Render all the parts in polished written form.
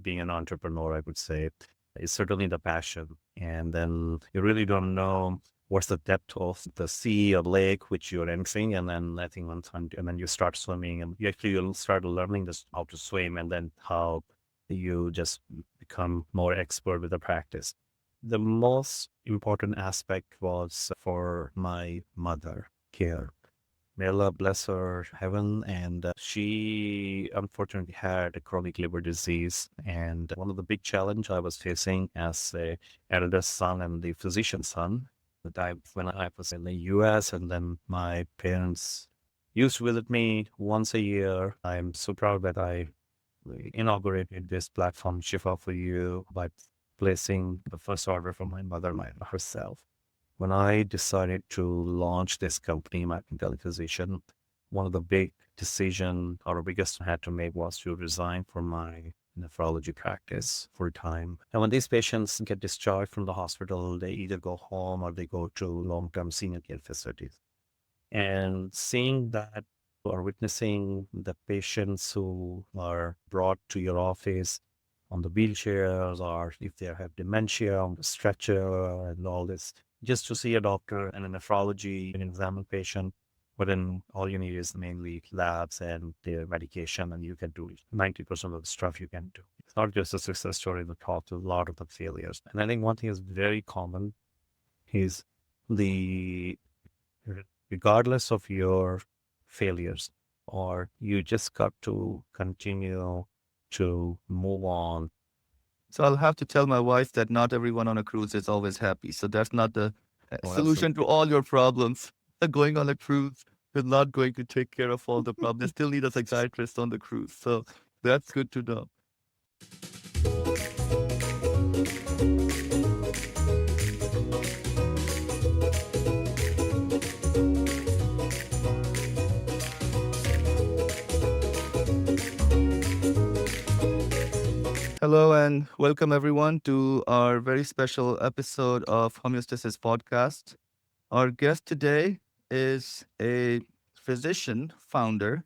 being an entrepreneur, I would say, is certainly the passion. And then you really don't know what's the depth of the sea or lake which you're entering. And then I think one time, and then you start swimming and you'll start learning this how to swim, and then how you just become more expert with the practice. The most important aspect was for my mother care. May Allah bless her heaven. And she unfortunately had a chronic liver disease. And one of the big challenge I was facing as a eldest son and the physician's son, the time when I was in the US, and then my parents used to visit me once a year. I'm so proud that I inaugurated this platform, Shifa4U, by placing the first order for my mother herself. When I decided to launch this company, American TelePhysician, one of the big decision or biggest I had to make was to resign from my nephrology practice full time. And when these patients get discharged from the hospital, they either go home or they go to long-term senior care facilities. And seeing that or witnessing the patients who are brought to your office on the wheelchairs, or if they have dementia on the stretcher and all this, just to see a doctor and a nephrology and examine patient, but then all you need is mainly labs and their medication, and you can do 90% of the stuff you can do. It's not just a success story, but talk to a lot of the failures. And I think one thing is very common is the regardless of your failures, or you just got to continue to move on. So I'll have to tell my wife that not everyone on a cruise is always happy. So that's not the Oh, solution to absolutely. all your problems. Going on a cruise is not going to take care of all the problems. They still need a psychiatrist on the cruise. So that's good to know. Hello and welcome everyone to our very special episode of Homeostasis Podcast. Our guest today is a physician founder,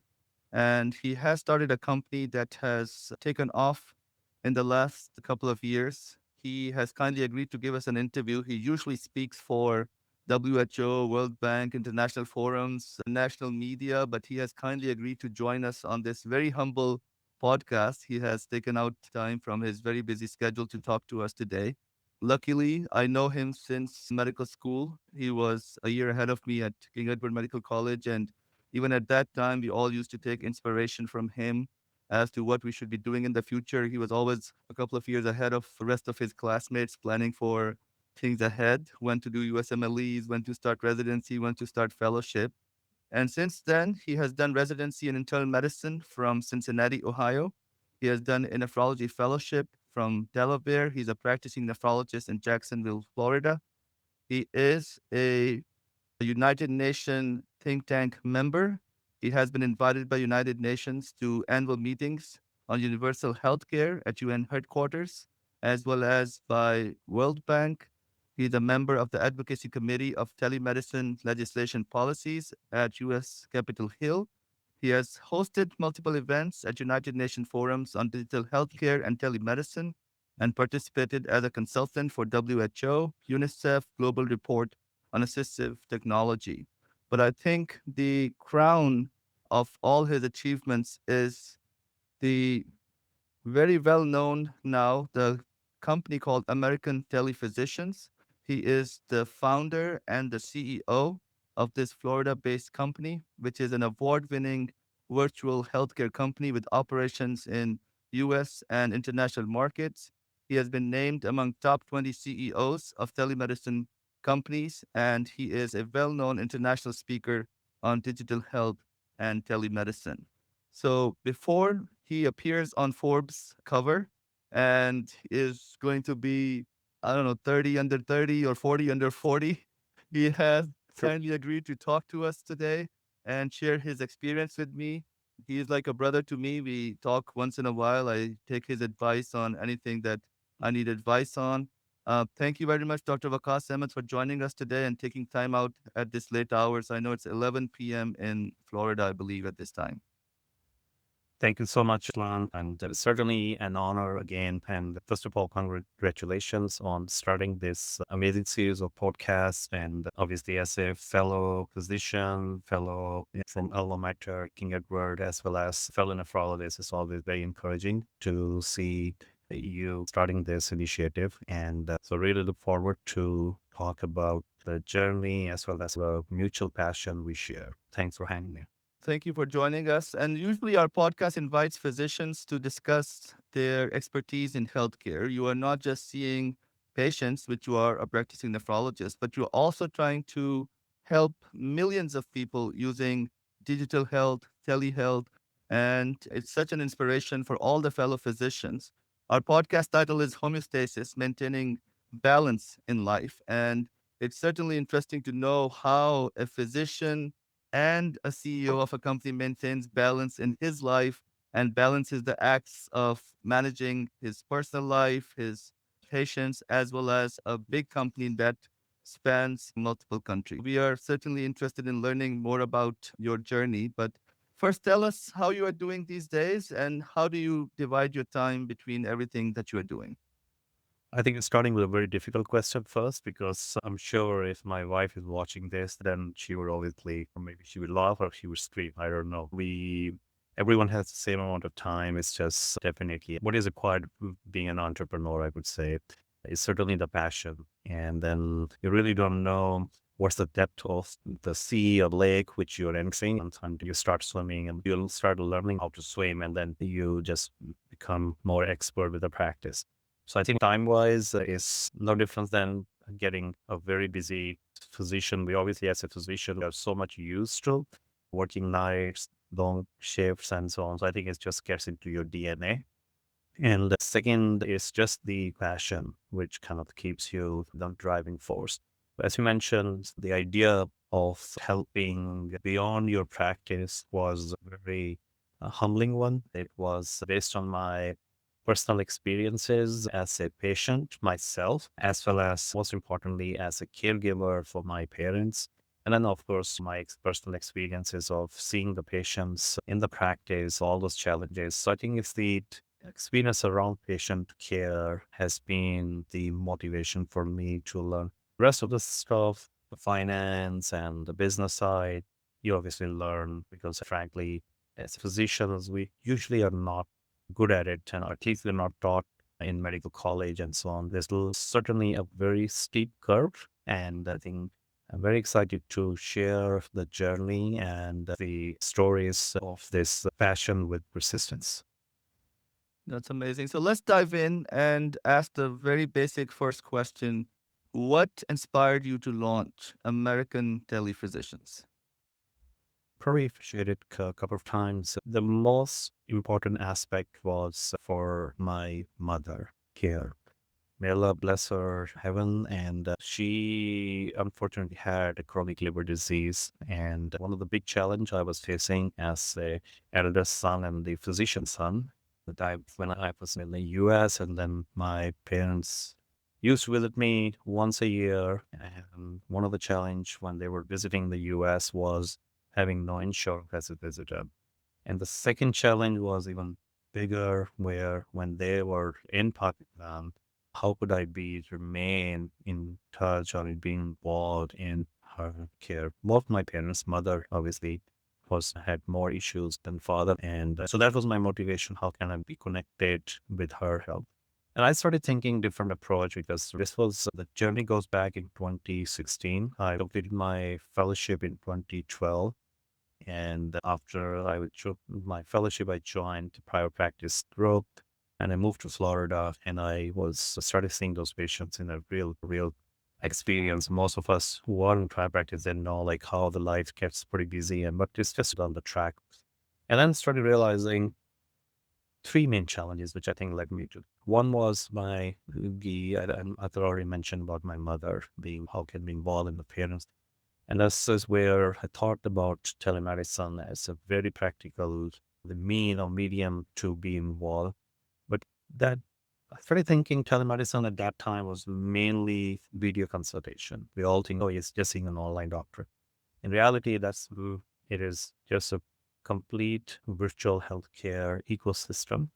and he has started a company that has taken off in the last couple of years. He has kindly agreed to give us an interview. He usually speaks for WHO, World Bank, international forums, national media, but he has kindly agreed to join us on this very humble podcast. He has taken out time from his very busy schedule to talk to us today. Luckily, I know him since medical school. He was a year ahead of me at King Edward Medical College. And even at that time, we all used to take inspiration from him as to what we should be doing in the future. He was always a couple of years ahead of the rest of his classmates, planning for things ahead, when to do USMLEs, when to start residency, when to start fellowship. And since then, he has done residency in internal medicine from Cincinnati, Ohio. He has done a nephrology fellowship from Delaware. He's a practicing nephrologist in Jacksonville, Florida. He is a United Nations think tank member. He has been invited by United Nations to annual meetings on universal healthcare at UN headquarters, as well as by World Bank. He's a member of the Advocacy Committee of Telemedicine Legislation Policies at US Capitol Hill. He has hosted multiple events at United Nations forums on digital healthcare and telemedicine, and participated as a consultant for WHO, UNICEF Global Report on Assistive Technology. But I think the crown of all his achievements is the very well known now, the company called American TelePhysicians. He is the founder and the CEO of this Florida based company, which is an award winning virtual healthcare company with operations in US and international markets. He has been named among top 20 CEOs of telemedicine companies, and he is a well known international speaker on digital health and telemedicine. So before he appears on Forbes cover and is going to be, I don't know, 30 under 30 or 40 under 40, he has Sure. kindly agreed to talk to us today and share his experience with me. He is like a brother to me. We talk once in a while. I take his advice on anything that I need advice on. Thank you very much, Dr. Waqas Ahmed, for joining us today and taking time out at this late hours. I know it's 11 p.m. in Florida, I believe, at this time. Thank you so much, Lan. And it's certainly an honor again. And first of all, congratulations on starting this amazing series of podcasts. And obviously, as a fellow physician, fellow from alma mater, King Edward, as well as fellow nephrologist, it's always very encouraging to see you starting this initiative. And so really look forward to talk about the journey as well as the mutual passion we share. Thanks for hanging there. Thank you for joining us. And usually, our podcast invites physicians to discuss their expertise in healthcare. You are not just seeing patients, which you are a practicing nephrologist, but you're also trying to help millions of people using digital health, telehealth. And it's such an inspiration for all the fellow physicians. Our podcast title is Homeostasis, Maintaining Balance in Life. And it's certainly interesting to know how a physician and a CEO of a company maintains balance in his life and balances the acts of managing his personal life, his patients, as well as a big company that spans multiple countries. We are certainly interested in learning more about your journey, but first tell us how you are doing these days and how do you divide your time between everything that you are doing? I think it's starting with a very difficult question first, because I'm sure if my wife is watching this, then she would obviously, or maybe she would laugh or she would scream. I don't know. Everyone has the same amount of time. It's just definitely what is required being an entrepreneur, I would say, is certainly the passion. And then you really don't know what's the depth of the sea or lake which you're entering until you start swimming, and you'll start learning how to swim, and then you just become more expert with the practice. So I think time-wise is no different than getting a very busy physician. We obviously, as a physician, we are so much used to working nights, long shifts, and so on. So I think it just gets into your DNA. And the second is just the passion, which kind of keeps you the driving force. As you mentioned, the idea of helping beyond your practice was a very humbling one. It was based on my personal experiences as a patient myself, as well as, most importantly, as a caregiver for my parents. And then, of course, my personal experiences of seeing the patients in the practice, all those challenges. So I think it's the experience around patient care has been the motivation for me to learn the rest of the stuff, the finance and the business side. You obviously learn because, frankly, as physicians, we usually are not good at it, and at least we're not taught in medical college and so on. There's certainly a very steep curve, and I think I'm very excited to share the journey and the stories of this passion with persistence. That's amazing. So let's dive in and ask the very basic first question. What inspired you to launch American TelePhysicians? Probably appreciated a couple of times. The most important aspect was for my mother here. May Allah bless her heaven. And she unfortunately had a chronic liver disease. And one of the big challenge I was facing as a eldest son and the physician's son, the time when I was in the US, and then my parents used to visit me once a year. And one of the challenge when they were visiting the US was having no insurance as a visitor. And the second challenge was even bigger, where when they were in Pakistan, how could I be remain in touch or be involved in her care? Both my parents, mother obviously was had more issues than father, and so that was my motivation. How can I be connected with her health? And I started thinking different approach, because this was the journey goes back in 2016. I completed my fellowship in 2012. And after my fellowship, I joined private practice group, and I moved to Florida, and I was started seeing those patients in a real experience. Most of us who are in private practice then know like how the life gets pretty busy, but it's just on the track. And then started realizing three main challenges, which I think led me to. One was I already mentioned about my mother being how can be involved in the parents. And this is where I thought about telemedicine as a very practical, the mean or medium to be involved. But that I started thinking telemedicine at that time was mainly video consultation. We all think, oh, it's just seeing an online doctor. In reality, it is just a complete virtual healthcare ecosystem.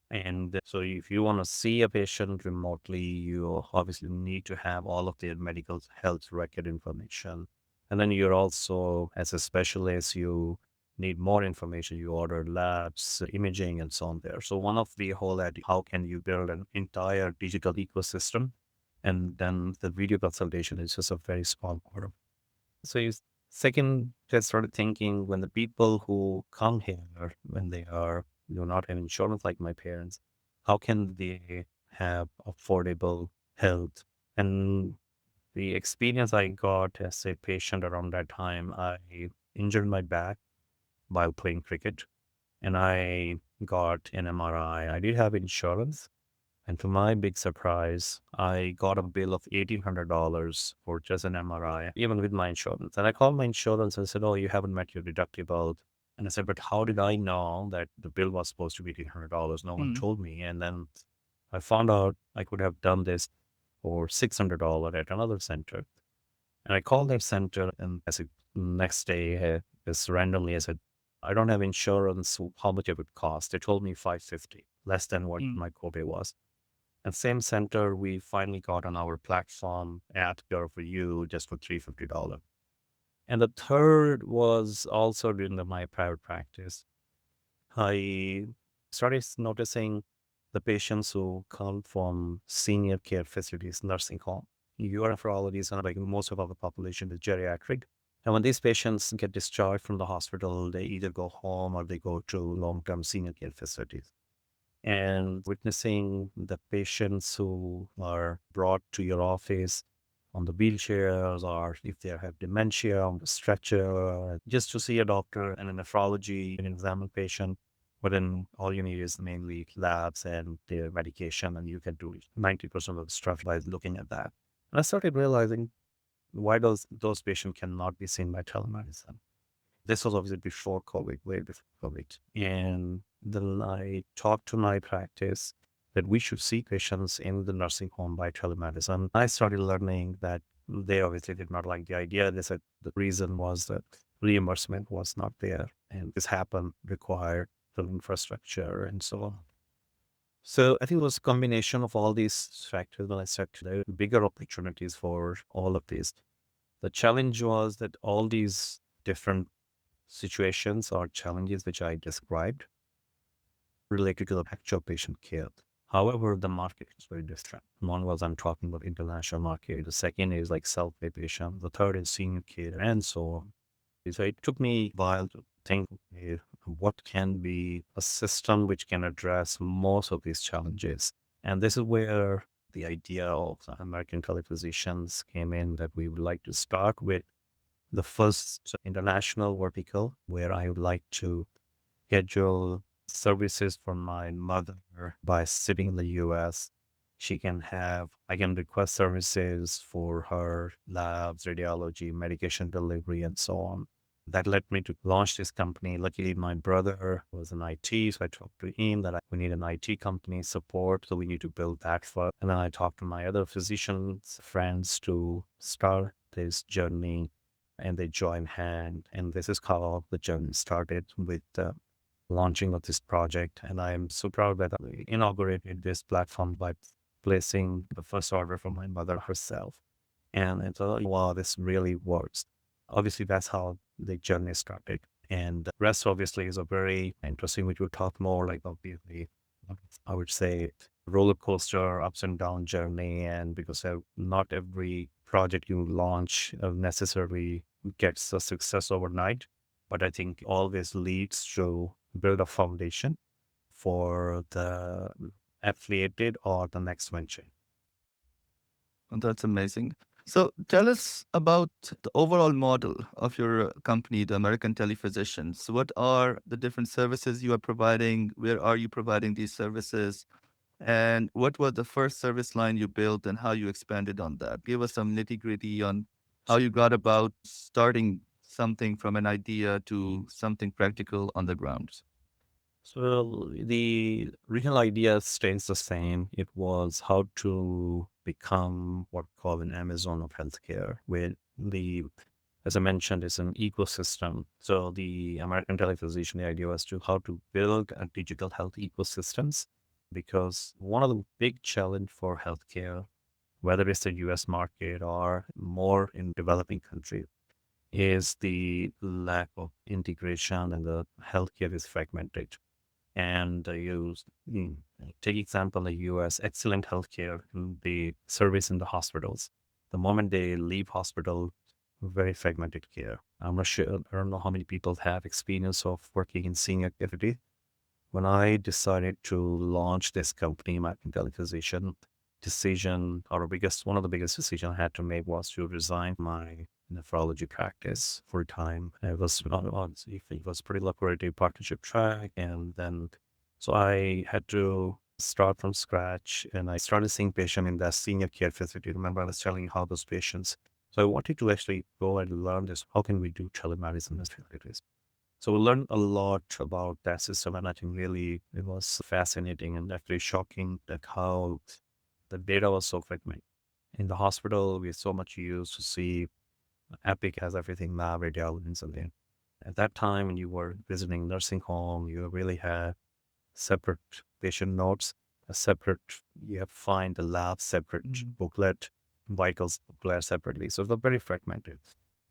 And so if you want to see a patient remotely, you obviously need to have all of their medical health record information. And then you're also, as a specialist, you need more information. You order labs, imaging, and so on there. So one of the whole idea, how can you build an entire digital ecosystem? And then the video consultation is just a very small part of. So you second, just started thinking when the people who come here, when they are not have insurance like my parents, how can they have affordable health? And the experience I got as a patient around that time, I injured my back while playing cricket, and I got an MRI. I did have insurance, and to my big surprise, I got a bill of $1,800 for just an MRI, even with my insurance. And I called my insurance and said, "Oh, you haven't met your deductible." And I said, "But how did I know that the bill was supposed to be $1,800? No one Mm. told me." And then I found out I could have done this for $600 at another center. And I called that center, and as a next day, just randomly, I said, "I don't have insurance. So how much it would cost?" They told me 550, less than what Mm. my copay was. And same center, we finally got on our platform at Cura4U just for $350. And the third was also during my private practice. I started noticing the patients who come from senior care facilities, nursing home. You are nephrologists, and like most of our population is geriatric. And when these patients get discharged from the hospital, they either go home or they go to long-term senior care facilities. And witnessing the patients who are brought to your office on the wheelchairs, or if they have dementia on the stretcher, just to see a doctor and a nephrology and examine a patient. But then all you need is mainly labs and their medication, and you can do 90% of the stuff by looking at that. And I started realizing why those patients cannot be seen by telemedicine. This was obviously before COVID, way before COVID. And then I talked to my practice that we should see patients in the nursing home by telemedicine. I started learning that they obviously did not like the idea. They said the reason was that reimbursement was not there. And this happened, required the infrastructure and so on. So I think it was a combination of all these factors when I said there are bigger opportunities for all of these. The challenge was that all these different situations or challenges which I described related to the actual patient care. However, the market is very different. One was I'm talking about international market. The second is like self-pay patient. The third is senior care and so on. So it took me a while to think, okay, what can be a system which can address most of these challenges? And this is where the idea of the American TelePhysicians came in, that we would like to start with the first international vertical where I would like to schedule services for my mother by sitting in the US. I can request services for her labs, radiology, medication delivery, and so on. That led me to launch this company. Luckily, my brother was in IT, so I talked to him that we need an IT company support, so we need to build that first. And then I talked to my other physicians, friends to start this journey, and they joined hand. And this is how the journey started with launching of this project. And I'm so proud that I inaugurated this platform by placing the first order from my mother herself. And I thought, wow, this really works. Obviously, that's how the journey started. And the rest obviously is a very interesting, which we'll talk more like obviously, I would say roller coaster, ups and down journey. And because not every project you launch necessarily gets a success overnight, but I think always leads to build a foundation for the affiliated or the next venture. And that's amazing. So tell us about the overall model of your company, the American TelePhysicians. What are the different services you are providing? Where are you providing these services? And what was the first service line you built and how you expanded on that? Give us some nitty gritty on how you got about starting something from an idea to something practical on the ground. So the original idea stays the same. It was how to become what we call an Amazon of healthcare, where the as I mentioned, is an ecosystem. So the American TelePhysician, the idea was to how to build a digital health ecosystems, because one of the big challenge for healthcare, whether it's the US market or more in developing countries, is the lack of integration, and the healthcare is fragmented. And take example, the US, excellent healthcare, the service in the hospitals. The moment they leave hospital, very fragmented care. I'm not sure, I don't know how many people have experience of working in senior activity. When I decided to launch this company, my telephysician, one of the biggest decision I had to make was to resign my nephrology practice full time. It was it was pretty lucrative partnership track, and then so I had to start from scratch, and I started seeing patients in that senior care facility. Remember, I was telling you how those patients. So I wanted to actually go and learn this. How can we do telemedicine as facilities? So we learned a lot about that system, and I think really it was fascinating and actually shocking that how the data was so fragmented. In the hospital, we so much used to see Epic has everything, lab, radiology, and something. At that time, when you were visiting nursing home, you really had separate patient notes, a separate, you have to find the lab separate booklet, vitals booklet separately. So they're very fragmented.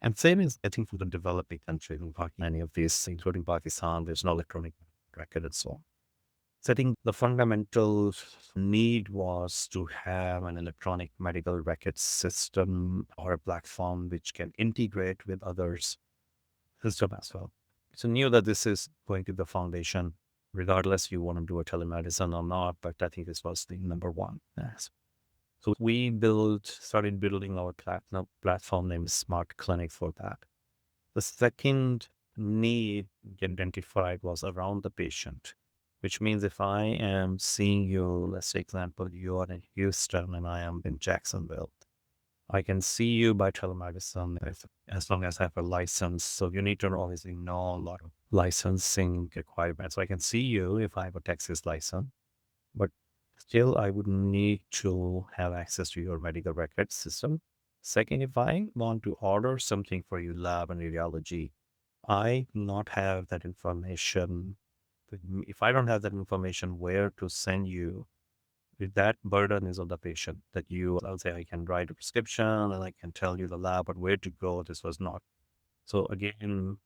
And same is, I think, for the developing countries, in many of these, including Pakistan, there's no electronic record and so on. So I think the fundamental need was to have an electronic medical record system or a platform which can integrate with others' system as well. So knew that this is going to be the foundation, regardless you want to do a telemedicine or not. But I think this was the number one. Yes. So we started building our platform named Smart Clinic for that. The second need identified was around the patient, which means if I am seeing you, let's say example, you are in Houston and I am in Jacksonville, I can see you by telemedicine as long as I have a license. So you need to obviously know a lot of licensing requirements. So I can see you if I have a Texas license, but still I would need to have access to your medical record system. Second, if I want to order something for you, lab and radiology, I not have that information. If I don't have that information, where to send you, that burden is on the patient. I'll say I can write a prescription and I can tell you the lab, but where to go, this was not. So again,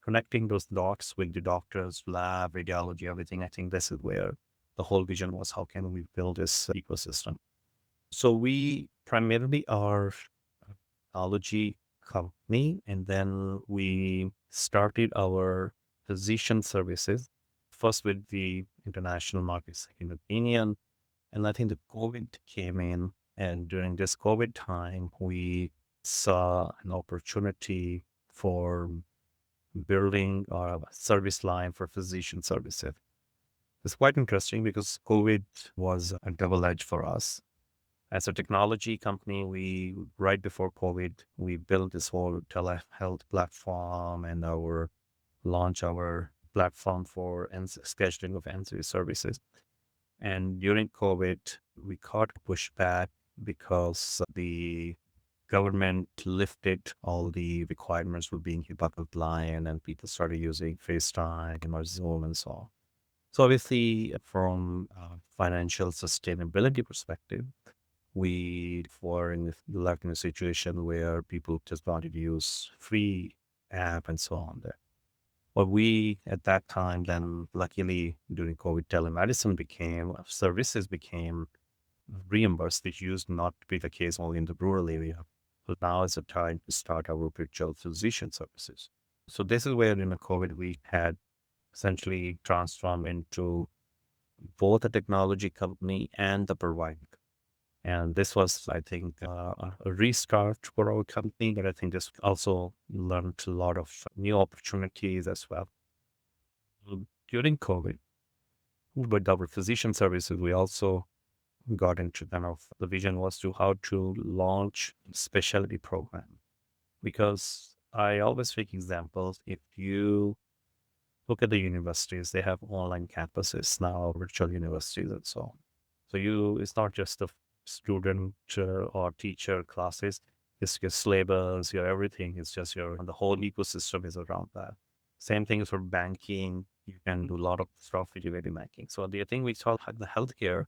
connecting those dots with the doctors, lab, radiology, everything, I think this is where the whole vision was, how can we build this ecosystem? So we primarily are a technology company, and then we started our physician services first with the international markets, second with Indian. And I think the COVID came in, and during this COVID time, we saw an opportunity for building a service line for physician services. It's quite interesting because COVID was a double edge for us. As a technology company, right before COVID, we built this whole telehealth platform and launch our platform for scheduling of ancillary services. And during COVID, we caught pushback because the government lifted all the requirements for being HIPAA compliant, and people started using FaceTime or Zoom and so on. So obviously, from a financial sustainability perspective, we were left in a situation where people just wanted to use free app and so on there. But we, at that time, then luckily during COVID, services became reimbursed, which used not to be the case only in the rural area. So now is the time to start our virtual physician services. So this is where in the COVID, we had essentially transformed into both a technology company and the provider. And this was, I think, a restart for our company, but I think this also learned a lot of new opportunities as well. During COVID, with our physician services, we also got into the vision was to how to launch specialty program. Because I always take examples. If you look at the universities, they have online campuses now, virtual universities and so on. So it's not just the student or teacher classes. your labels, your everything. It's just the whole ecosystem is around that. Same thing for banking. You can do a lot of stuff with your banking. So the thing we saw the healthcare,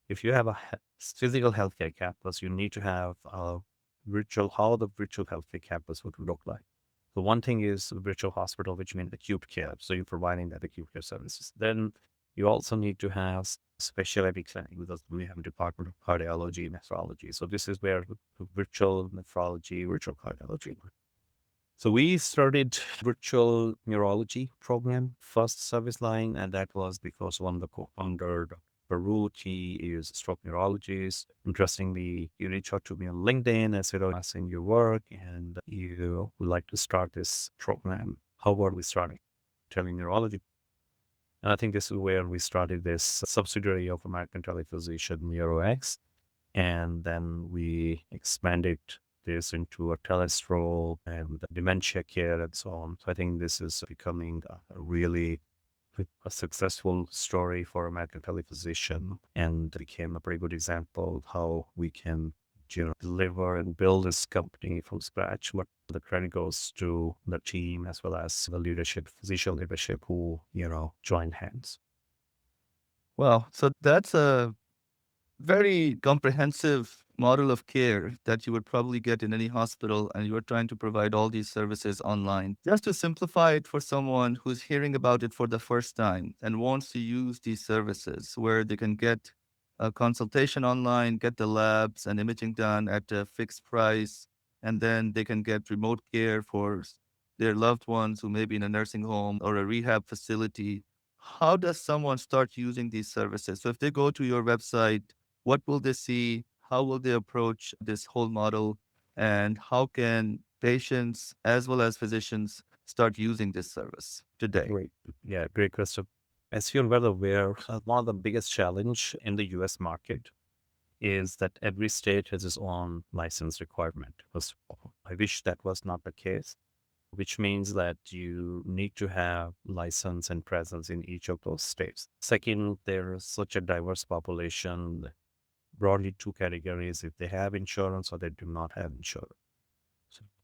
if you have a physical healthcare campus, you need to have a how the virtual healthcare campus would look like. So one thing is a virtual hospital, which means acute care. So you're providing that acute care services. Then you also need to have specialty clinic because we have a department of cardiology, nephrology. So this is where virtual nephrology, virtual cardiology. So we started virtual neurology program, first service line, and that was because one of the co-founder, Dr. Baruch, he is a stroke neurologist. Interestingly, he reached out to me on LinkedIn and said, I've seen your work and you would like to start this program. How about we starting teleneurology? And I think this is where we started this subsidiary of American TelePhysicians, NeuroX. And then we expanded this into a telestroke and dementia care and so on. So I think this is becoming a really a successful story for American TelePhysicians and became a pretty good example of how we can deliver and build this company from scratch. But the credit goes to the team as well as the leadership, physician leadership who, joined hands. Well, so that's a very comprehensive model of care that you would probably get in any hospital, and you are trying to provide all these services online. Just to simplify it for someone who's hearing about it for the first time and wants to use these services where they can get a consultation online, get the labs and imaging done at a fixed price, and then they can get remote care for their loved ones who may be in a nursing home or a rehab facility. How does someone start using these services? So if they go to your website, what will they see? How will they approach this whole model? And how can patients as well as physicians start using this service today? Great. Yeah, great question. As you're well aware, one of the biggest challenge in the US market is that every state has its own license requirement. I wish that was not the case, which means that you need to have license and presence in each of those states. Second, there's such a diverse population, broadly two categories, if they have insurance or they do not have insurance.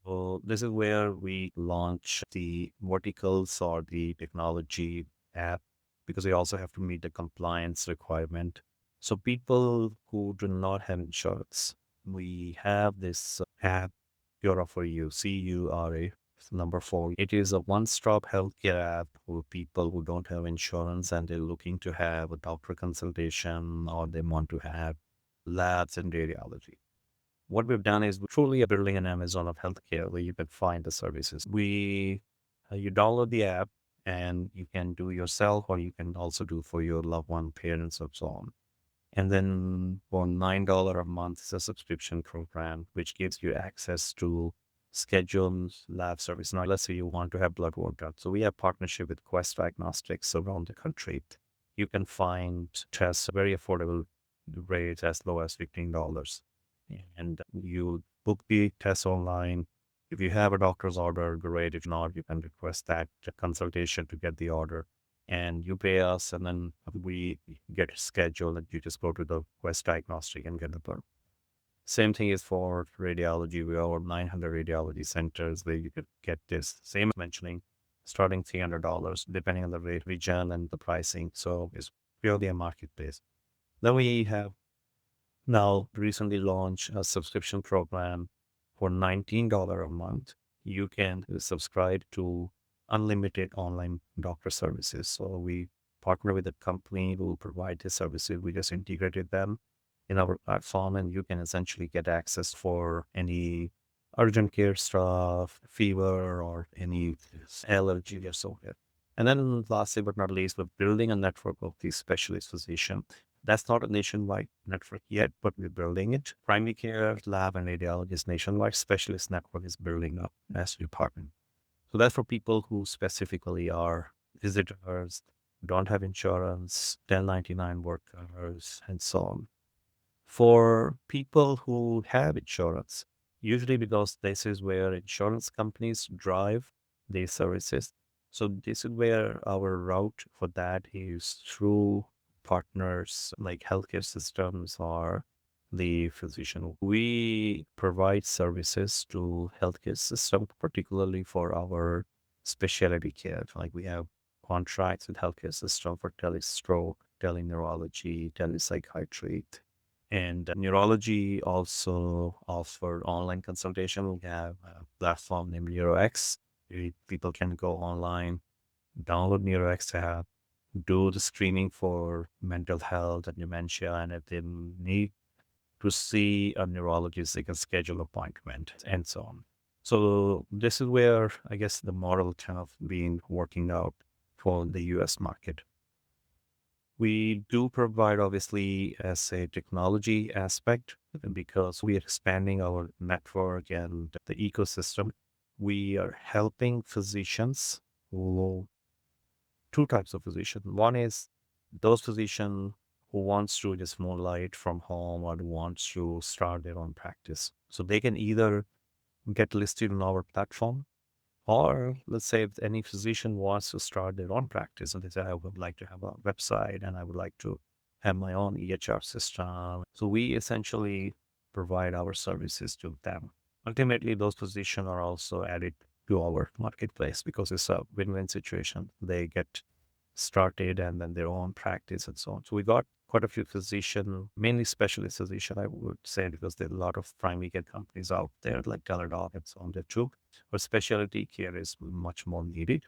So this is where we launch the verticals or the technology app because we also have to meet the compliance requirement. So people who do not have insurance, we have this app, Cura4U, CURA, number 4. It is a one-stop healthcare app for people who don't have insurance and they're looking to have a doctor consultation or they want to have labs and radiology. What we've done is we're truly building an Amazon of healthcare where you can find the services. You download the app and you can do yourself, or you can also do for your loved one, parents, and so on. And then for $9 a month is a subscription program, which gives you access to schedules, lab service. Now, let's say you want to have blood work done. So we have partnership with Quest Diagnostics around the country. You can find tests very affordable rates as low as $15. And you book the test online. If you have a doctor's order, great. If not, you can request that consultation to get the order and you pay us and then we get a schedule and you just go to the Quest Diagnostic and get the blood. Same thing is for radiology. We have over 900 radiology centers where you could get this same mentioning starting $300 depending on the rate region and the pricing. So it's purely a marketplace. Then we have now recently launched a subscription program for $19 a month. You can subscribe to unlimited online doctor services. So we partner with a company who provide the services. We just integrated them in our platform and you can essentially get access for any urgent care stuff, fever or any allergy or so on. And then lastly but not least, we're building a network of these specialist physicians. That's not a nationwide network yet, but we're building it. Primary care, lab, and radiologist nationwide specialist network is building up as a department. So that's for people who specifically are visitors, don't have insurance, 1099 workers, and so on. For people who have insurance, usually because this is where insurance companies drive these services. So this is where our route for that is through partners like healthcare systems or the physician. We provide services to healthcare system, particularly for our specialty care. Like we have contracts with healthcare system for telestroke, teleneurology, telepsychiatry. And neurology also offer online consultation. We have a platform named NeuroX. People can go online, download NeuroX app, do the screening for mental health and dementia. And if they need to see a neurologist, they can schedule appointment and so on. So this is where I guess the model kind of been working out for the US market. We do provide obviously as a technology aspect because we are expanding our network and the ecosystem. We are helping physicians who two types of physician. One is those physician who wants to just moonlight from home or wants to start their own practice. So they can either get listed on our platform, or let's say if any physician wants to start their own practice and they say, I would like to have a website and I would like to have my own EHR system. So we essentially provide our services to them. Ultimately, those physicians are also added to our marketplace because it's a win-win situation. They get started and then their own practice and so on. So we got quite a few physicians, mainly specialist physician, I would say, because there are a lot of primary care companies out there like Teladoc and so on there too. But specialty care is much more needed.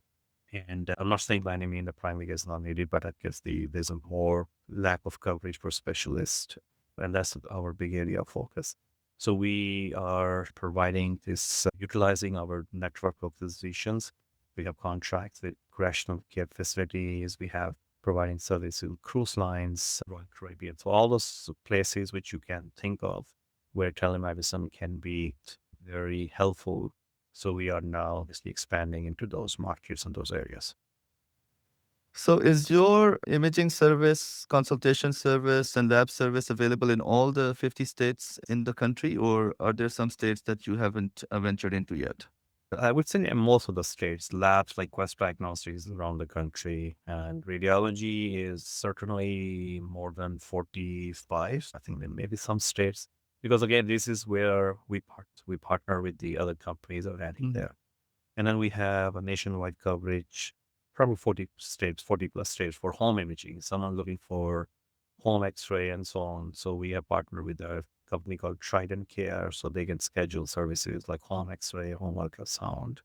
And I'm not saying by any means the primary care is not needed, but I guess there's a more lack of coverage for specialists. And that's our big area of focus. So we are providing this, utilizing our network of physicians. We have contracts with correctional care facilities. We have providing service to cruise lines, Royal Caribbean. So all those places which you can think of where telemedicine can be very helpful. So we are now obviously expanding into those markets and those areas. So, is your imaging service, consultation service, and lab service available in all the 50 states in the country, or are there some states that you haven't ventured into yet? I would say in most of the states, labs like Quest Diagnostics around the country, and radiology is certainly more than 45. I think there may be some states, because again, this is where we partner with the other companies that are adding there. And then we have a nationwide coverage, probably 40 states, 40 plus states for home imaging. Someone looking for home x-ray and so on. So we have partnered with a company called Trident Care, so they can schedule services like home x-ray, home ultrasound.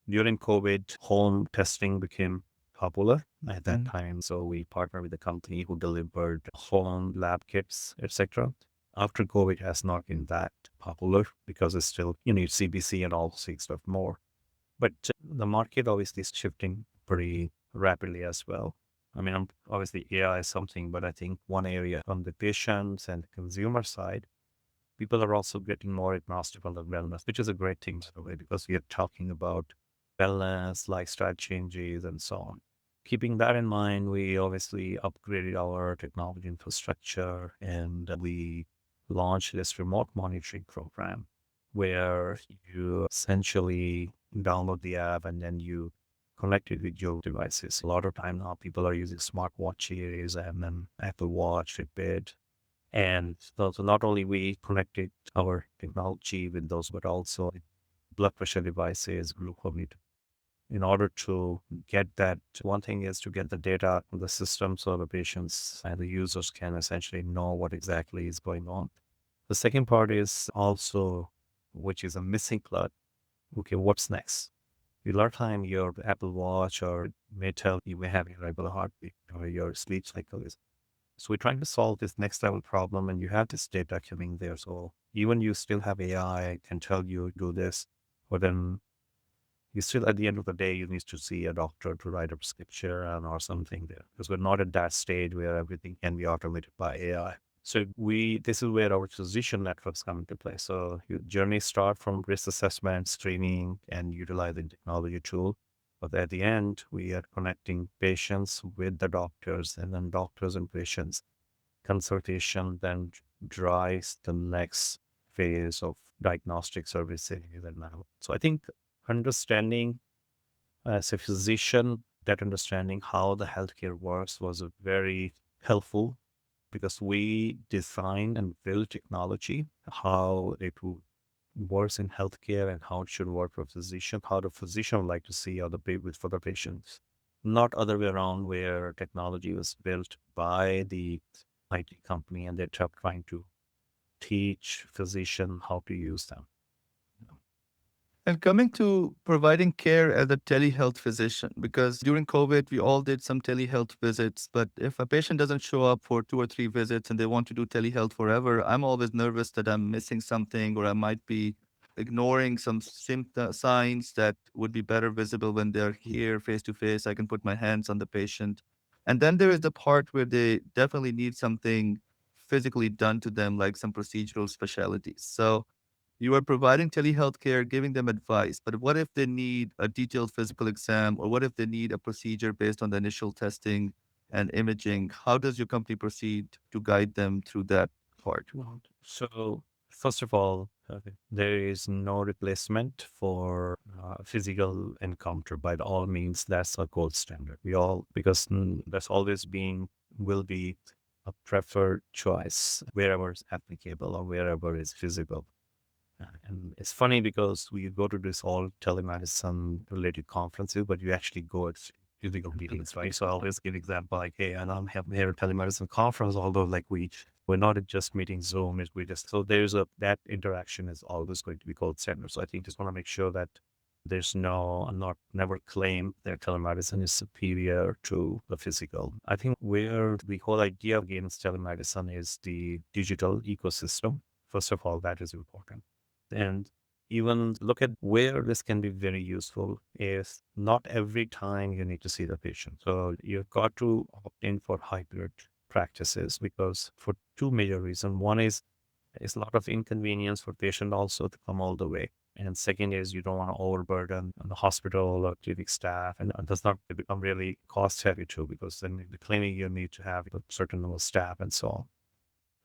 During COVID, home testing became popular at that time. So we partnered with a company who delivered home lab kits, etc. After COVID has not been that popular because it's still, you need CBC and all these stuff more. But the market obviously is shifting pretty rapidly as well. I mean, obviously AI is something, but I think one area on the patients and consumer side, people are also getting more agnostic on the wellness, which is a great thing, by the way, because we are talking about wellness, lifestyle changes, and so on. Keeping that in mind, we obviously upgraded our technology infrastructure and we launched this remote monitoring program where you essentially download the app and then you connect it with your devices. A lot of time now people are using smartwatches and then Apple Watch, Fitbit. And so not only we connected our technology with those, but also blood pressure devices, glucometer. In order to get that, one thing is to get the data in the system so the patients and the users can essentially know what exactly is going on. The second part is also, which is a missing part. Okay, what's next? A lot of time your Apple Watch or may tell you may have irregular heartbeat or your sleep cycle is. So we're trying to solve this next level problem and you have this data coming there. So even you still have AI can tell you do this, but then you still at the end of the day, you need to see a doctor to write a prescription or something there because we're not at that stage where everything can be automated by AI. So this is where our physician networks come into play. So your journey start from risk assessment, screening, and utilizing technology tool. But at the end, we are connecting patients with the doctors and then doctors and patients. Consultation then drives the next phase of diagnostic services. So I think understanding as a physician, that understanding how the healthcare works was a very helpful because we design and build technology, how it will works in healthcare and how it should work for a physician, how the physician would like to see other people for the patients. Not other way around where technology was built by the IT company and they're trying to teach physician how to use them. And coming to providing care as a telehealth physician, because during COVID, we all did some telehealth visits. But if a patient doesn't show up for 2 or 3 visits and they want to do telehealth forever, I'm always nervous that I'm missing something or I might be ignoring some signs that would be better visible when they're here face to face. I can put my hands on the patient. And then there is the part where they definitely need something physically done to them, like some procedural specialties. So, you are providing telehealth care, giving them advice, but what if they need a detailed physical exam, or what if they need a procedure based on the initial testing and imaging? How does your company proceed to guide them through that part? Right. So, first of all, there is no replacement for physical encounter. By all means, that's a gold standard. We all, because that's always been, will be a preferred choice wherever is applicable or wherever is feasible. And it's funny because we go to this all telemedicine related conferences, but you actually go at physical meetings, right? So I always give example like, hey, and I'm having here a telemedicine conference, although like we're not just meeting Zoom, we just so there's that interaction is always going to be gold standard. So I think just want to make sure that there's not never claim that telemedicine is superior to the physical. I think where the whole idea against telemedicine is the digital ecosystem. First of all, that is important. And even look at where this can be very useful is not every time you need to see the patient. So you've got to opt in for hybrid practices because for two major reasons. One is it's a lot of inconvenience for patient also to come all the way. And second is you don't want to overburden the hospital or clinic staff. And it does not become really cost heavy too, because then the clinic you need to have a certain number of staff and so on.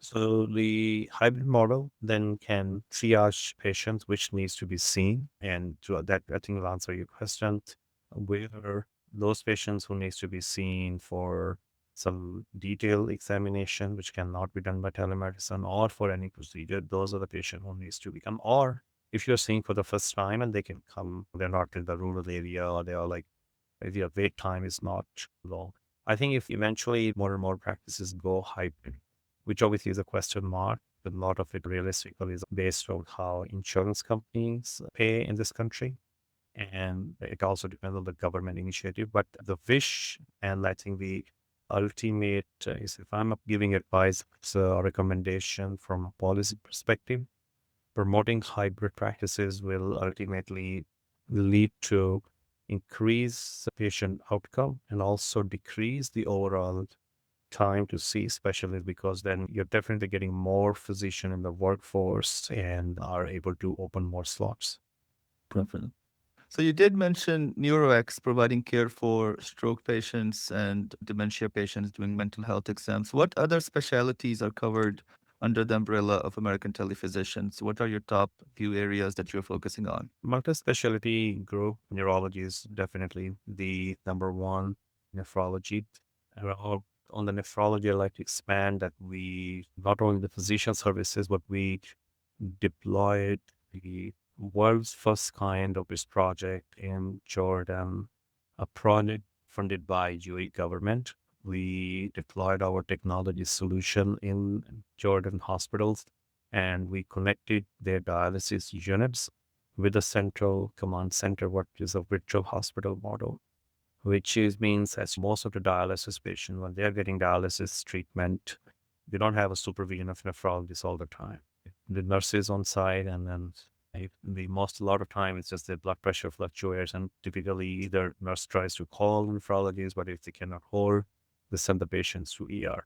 So the hybrid model then can triage patients which needs to be seen. And to that, I think will answer your question, where those patients who needs to be seen for some detailed examination, which cannot be done by telemedicine or for any procedure, those are the patient who needs to become, or if you're seeing for the first time and they can come, they're not in the rural area or they are like, if your wait time is not long. I think if eventually more and more practices go hybrid, which obviously is a question mark, but a lot of it realistically is based on how insurance companies pay in this country. And it also depends on the government initiative. But the wish and I think the ultimate is if I'm giving advice, it's a recommendation from a policy perspective, promoting hybrid practices will ultimately lead to increase patient outcome and also decrease the overall time to see specialists, because then you're definitely getting more physician in the workforce and are able to open more slots. Perfect. So you did mention NeuroX providing care for stroke patients and dementia patients doing mental health exams. What other specialties are covered under the umbrella of American TelePhysicians? What are your top few areas that you're focusing on? Multi-specialty group neurology is definitely the number one. Nephrology. On the nephrology, I like to expand that we not only the physician services, but we deployed the world's first kind of this project in Jordan, a project funded by UAE government. We deployed our technology solution in Jordan hospitals and we connected their dialysis units with a central command center, what is a virtual hospital model, which means as most of the dialysis patients, when they're getting dialysis treatment, they don't have a supervision of nephrologist all the time. The nurses on site, and then a lot of time it's just the blood pressure fluctuates, and typically either nurse tries to call nephrologist, but if they cannot hold, they send the patients to ER.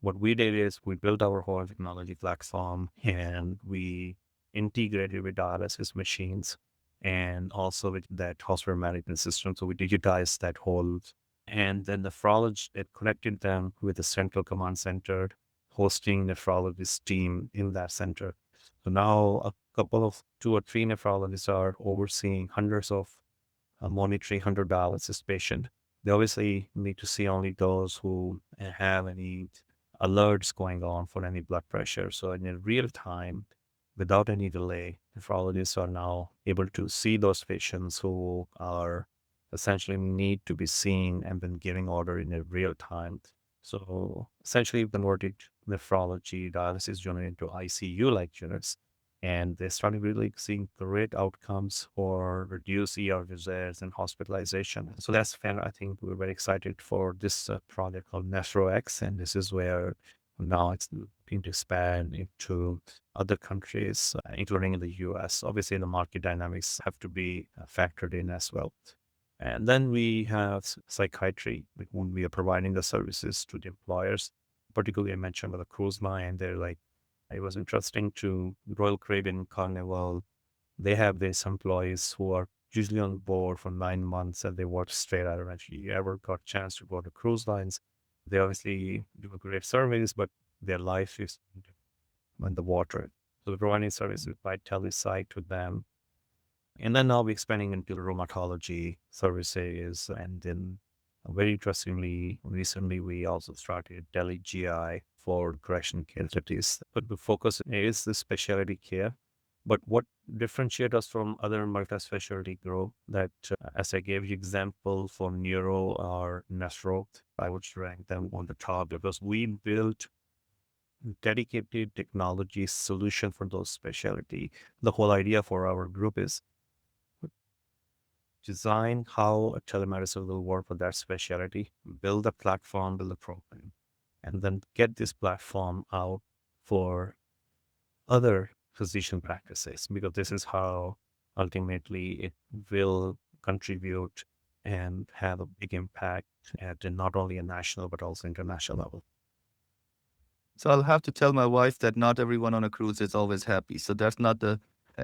What we did is we built our whole technology platform and we integrated with dialysis machines and also with that hospital management system. So we digitized that whole, and then nephrologist, it connected them with the central command center, hosting nephrologist team in that center. So now a couple of 2 or 3 nephrologists are overseeing hundreds of monitoring 100 dialysis patients. They obviously need to see only those who have any alerts going on for any blood pressure. So in real time, without any delay, nephrologists are now able to see those patients who are essentially need to be seen and then giving order in a real time. So essentially we've converted nephrology dialysis unit into ICU-like units. And they started really seeing great outcomes for reduced ER visits and hospitalization. So that's fair. I think we're very excited for this project called NeuroX. And this is where now it's looking to expand into other countries, including in the US. Obviously, the market dynamics have to be factored in as well. And then we have psychiatry, when we are providing the services to the employers. Particularly, I mentioned with the cruise line, they're like, it was interesting to Royal Caribbean Carnival. They have these employees who are usually on board for 9 months and they work straight. I don't know if you ever got a chance to go to cruise lines. They obviously do a great service, but their life is on the water. So we're providing services by Telepsych to them. And then now we're expanding into rheumatology services. And then very interestingly, recently we also started Tele GI for correction care facilities. But the focus is the specialty care. But what differentiates us from other multi-specialty group that, as I gave you example for neuro or nephro, I would rank them on the top because we built dedicated technology solution for those specialty. The whole idea for our group is design how a telemedicine will work for that specialty, build a platform, build a program, and then get this platform out for other physician practices, because this is how ultimately it will contribute and have a big impact at not only a national but also international level. So I'll have to tell my wife that not everyone on a cruise is always happy. So that's not the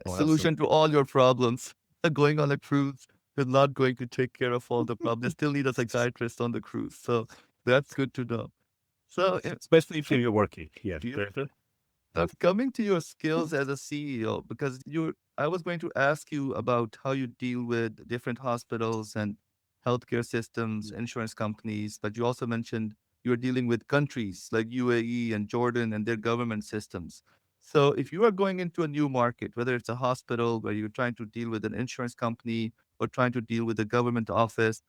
Well, solution to all your problems. Going on a cruise is not going to take care of all the problems. They still need a psychiatrist on the cruise. So that's good to know. So especially if you're working. Yeah. coming to your skills as a CEO, because I was going to ask you about how you deal with different hospitals and healthcare systems, insurance companies, but you also mentioned you're dealing with countries like UAE and Jordan and their government systems. So if you are going into a new market, whether it's a hospital where you're trying to deal with an insurance company or trying to deal with a government office,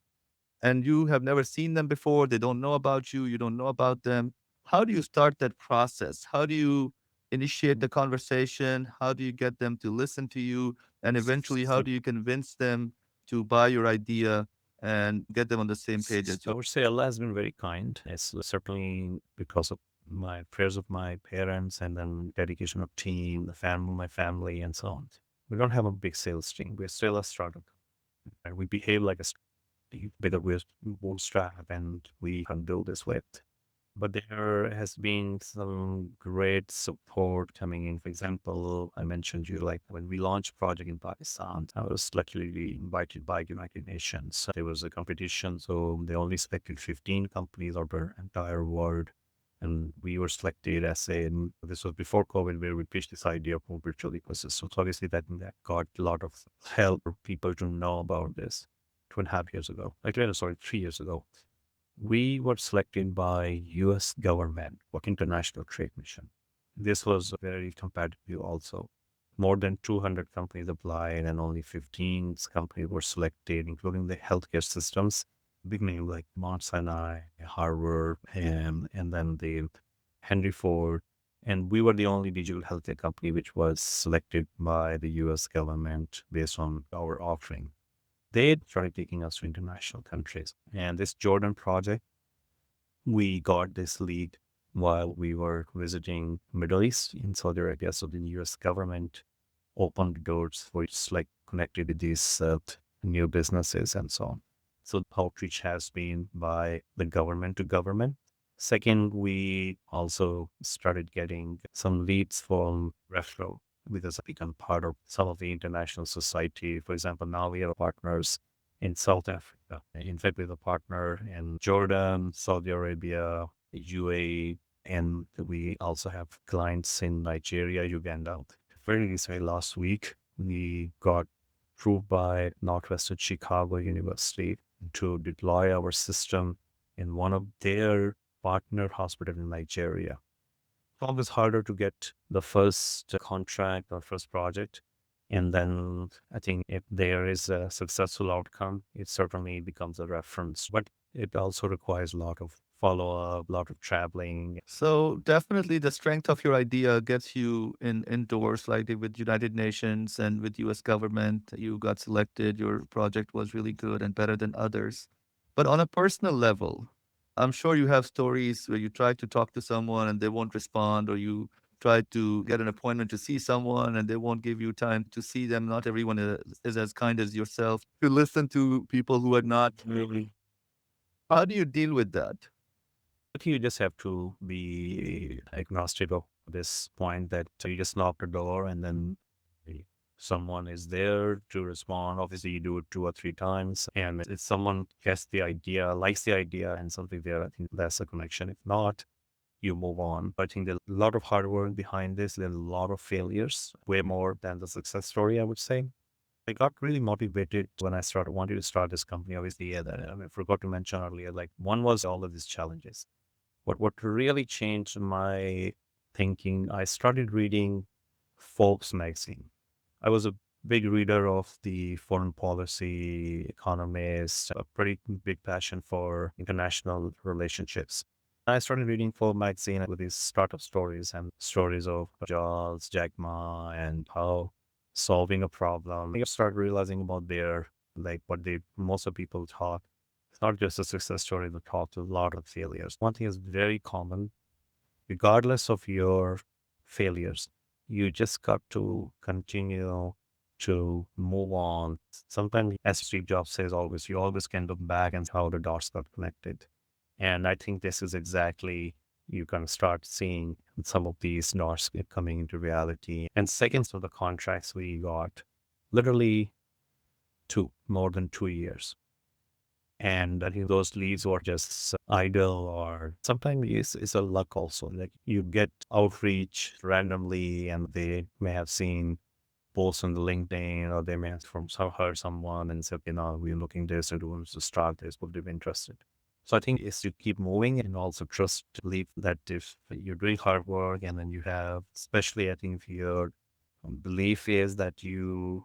and you have never seen them before, they don't know about you, you don't know about them. How do you start that process? How do you initiate the conversation? How do you get them to listen to you? And eventually, how do you convince them to buy your idea and get them on the same page as I you? would say Allah has been very kind. It's certainly because of my prayers of my parents and then dedication of team, my family, and so on. We don't have a big sales team. We're still a startup, and we behave like a startup because we're bootstrap and we can build this way. But there has been some great support coming in. For example, I mentioned you like when we launched project in Pakistan, I was luckily invited by United Nations. There was a competition, so they only selected 15 companies of the entire world. And we were selected as this was before COVID, where we pitched this idea of a virtual ecosystem. So obviously that got a lot of help for people to know about this 2.5 years ago. Sorry, 3 years ago. We were selected by US government for international trade mission. This was very competitive also. More than 200 companies applied and only 15 companies were selected, including the healthcare systems, big names like Mount Sinai, Harvard, and then the Henry Ford. And we were the only digital healthcare company which was selected by the US government based on our offering. They started taking us to international countries. And this Jordan project, we got this lead while we were visiting Middle East in Saudi Arabia. So the US government opened the doors for us, like connected with these new businesses and so on. So outreach has been by the government to government. Second, we also started getting some leads from referral because I become part of some of the international society. For example, now we have partners in South Africa. In fact, we have a partner in Jordan, Saudi Arabia, UAE, and we also have clients in Nigeria, Uganda. Very recently, last week, we got approved by Northwestern Chicago University to deploy our system in one of their partner hospital in Nigeria. It's always harder to get the first contract or first project. And then I think if there is a successful outcome, it certainly becomes a reference. But it also requires a lot of follow up, a lot of traveling. So definitely the strength of your idea gets you indoors, like with United Nations and with US government. You got selected, your project was really good and better than others. But on a personal level, I'm sure you have stories where you try to talk to someone and they won't respond, or you try to get an appointment to see someone and they won't give you time to see them. Not everyone is as kind as yourself. To listen to people who are not really. How do you deal with that? I think you just have to be agnostic of this point that you just knock the door and then someone is there to respond. Obviously, you do it 2 or 3 times. And if someone gets the idea, likes the idea, and something there, I think that's a connection. If not, you move on. I think there's a lot of hard work behind this. There's a lot of failures, way more than the success story, I would say. I got really motivated when I wanted to start this company. Obviously, yeah, I forgot to mention earlier, like one was all of these challenges. But what really changed my thinking, I started reading Forbes magazine. I was a big reader of the foreign policy, economist, a pretty big passion for international relationships. I started reading Forbes magazine with these startup stories and stories of Charles, Jack Ma, and how solving a problem. You start realizing about like what most of people talk. It's not just a success story, but talk a lot of failures. One thing is very common, regardless of your failures, you just got to continue to move on. Sometimes, as Steve Jobs says, always, you always can look back and how the dots got connected. And I think this is exactly, you can start seeing some of these dots coming into reality. And second, so the contracts we got, literally more than 2 years. And I think those leads were just idle, or sometimes it's a luck also. Like you get outreach randomly and they may have seen posts on the LinkedIn, or they may have heard someone and said, we're looking this and want to start this, would they be interested? So I think it's to keep moving and also trust, believe that if you're doing hard work and then you have, especially I think if your belief is that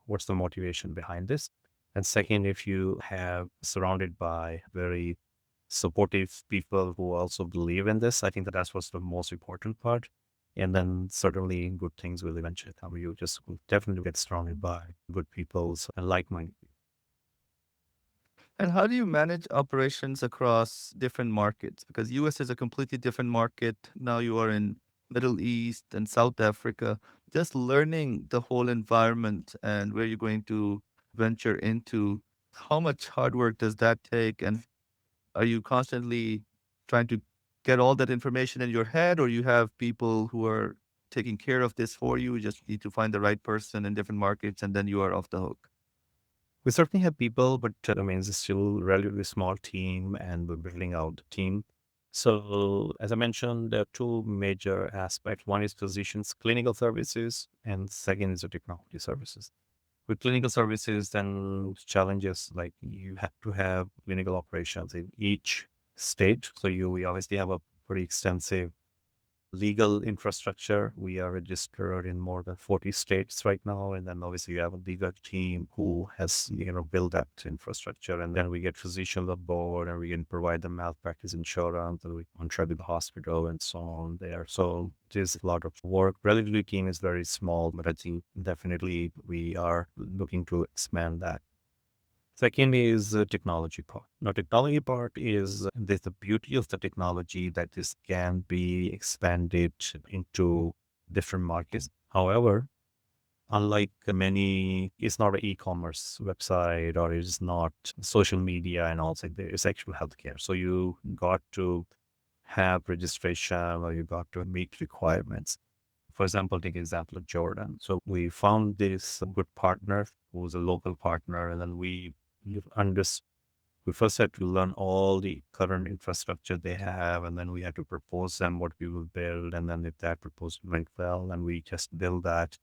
what's the motivation behind this? And second, if you have surrounded by very supportive people who also believe in this, I think that's what's the most important part. And then certainly good things will eventually come. You just will definitely get surrounded by good people and like-minded. And how do you manage operations across different markets? Because US is a completely different market. Now you are in Middle East and South Africa. Just learning the whole environment and where you're going to venture into, how much hard work does that take? And are you constantly trying to get all that information in your head, or you have people who are taking care of this for you? You just need to find the right person in different markets and then you are off the hook. We certainly have people, but I mean, it's still a relatively small team and we're building out the team. So as I mentioned, there are two major aspects. One is physicians, clinical services, and second is the technology services. With clinical services, then challenges like you have to have clinical operations in each state. So we obviously have a pretty extensive legal infrastructure. We are registered in more than 40 states right now. And then obviously you have a legal team who has, built that infrastructure. And then we get physicians on board and we can provide them malpractice insurance and we contract with the hospital and so on there. So there's a lot of work. Relatively team is very small, but I think definitely we are looking to expand that. Second is the technology part. Now, technology part is there's the beauty of the technology that this can be expanded into different markets. However, unlike many, it's not an e-commerce website or it's not social media and also it's actual healthcare. So you got to have registration or you got to meet requirements. For example, take example of Jordan. So we found this good partner who was a local partner, and then we first had to learn all the current infrastructure they have, and then we had to propose them what we will build. And then if that proposal went well, then we just build that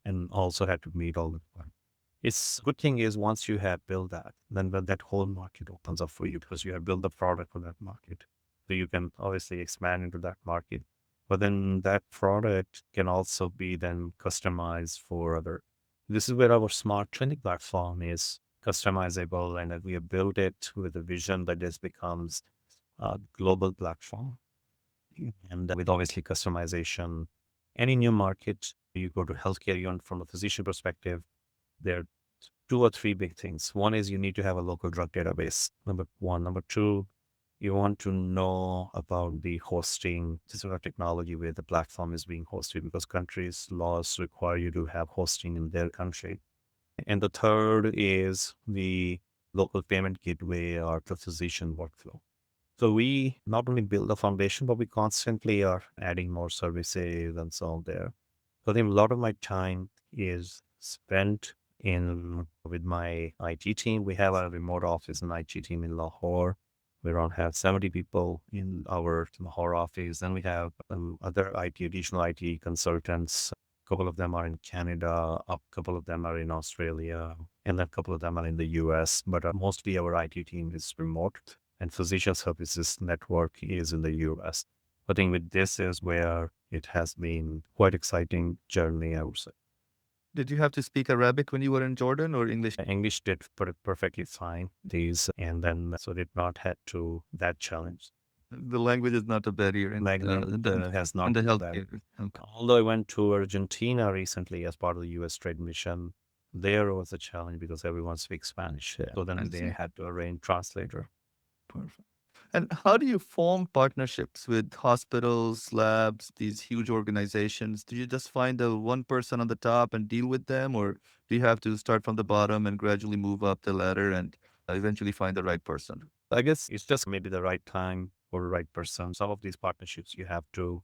and also had to meet all the requirements. It's good thing is once you have built that, then that whole market opens up for you because you have built the product for that market. So you can obviously expand into that market. But then that product can also be then customized for other. This is where our smart clinic platform is customizable, and that we have built it with a vision that this becomes a global platform. And with obviously customization, any new market, you go to healthcare, even from a physician perspective, there are two or three big things. One is you need to have a local drug database. Number one. Number two, you want to know about the hosting, this sort of technology where the platform is being hosted, because countries' laws require you to have hosting in their country. And the third is the local payment gateway or the physician workflow. So we not only build the foundation, but we constantly are adding more services and so on there. So I think a lot of my time is spent in with my IT team. We have a remote office and IT team in Lahore. We around have 70 people in our Lahore office. Then we have other IT, additional IT consultants. A couple of them are in Canada, a couple of them are in Australia, and then a couple of them are in the US. But mostly our IT team is remote, and physician services network is in the US. I think with this is where it has been quite exciting journey, I would say. Did you have to speak Arabic when you were in Jordan or English? English did perfectly fine these, and then so did not had to that challenge. The language is not a barrier Language has in not the been that. healthcare. Okay. Although I went to Argentina recently as part of the U.S. trade mission, there was a challenge because everyone speaks Spanish. So I then they see. had to arrange translator. Perfect. And how do you form partnerships with hospitals, labs, these huge organizations? Do you just find the one person on the top and deal with them, or do you have to start from the bottom and gradually move up the ladder and eventually find the right person? I guess it's just maybe the right time for the right person. Some of these partnerships you have to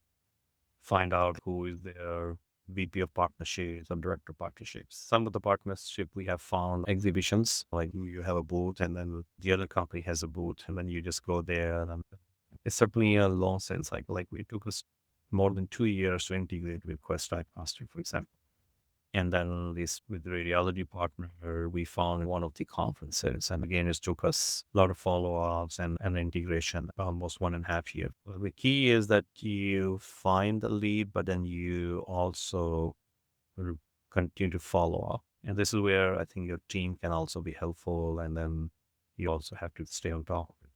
find out who is their VP of partnerships or director of partnerships. Some of the partnership we have found exhibitions, like you have a booth and then the other company has a booth and then you just go there. And it's certainly a long sales cycle. Like it took us more than 2 years to integrate with Quest Diagnostic, for example. And then this with the radiology partner, we found one of the conferences. And again, it took us a lot of follow-ups and integration, almost 1.5 years. Well, the key is that you find the lead, but then you also continue to follow up. And this is where I think your team can also be helpful. And then you also have to stay on top of it.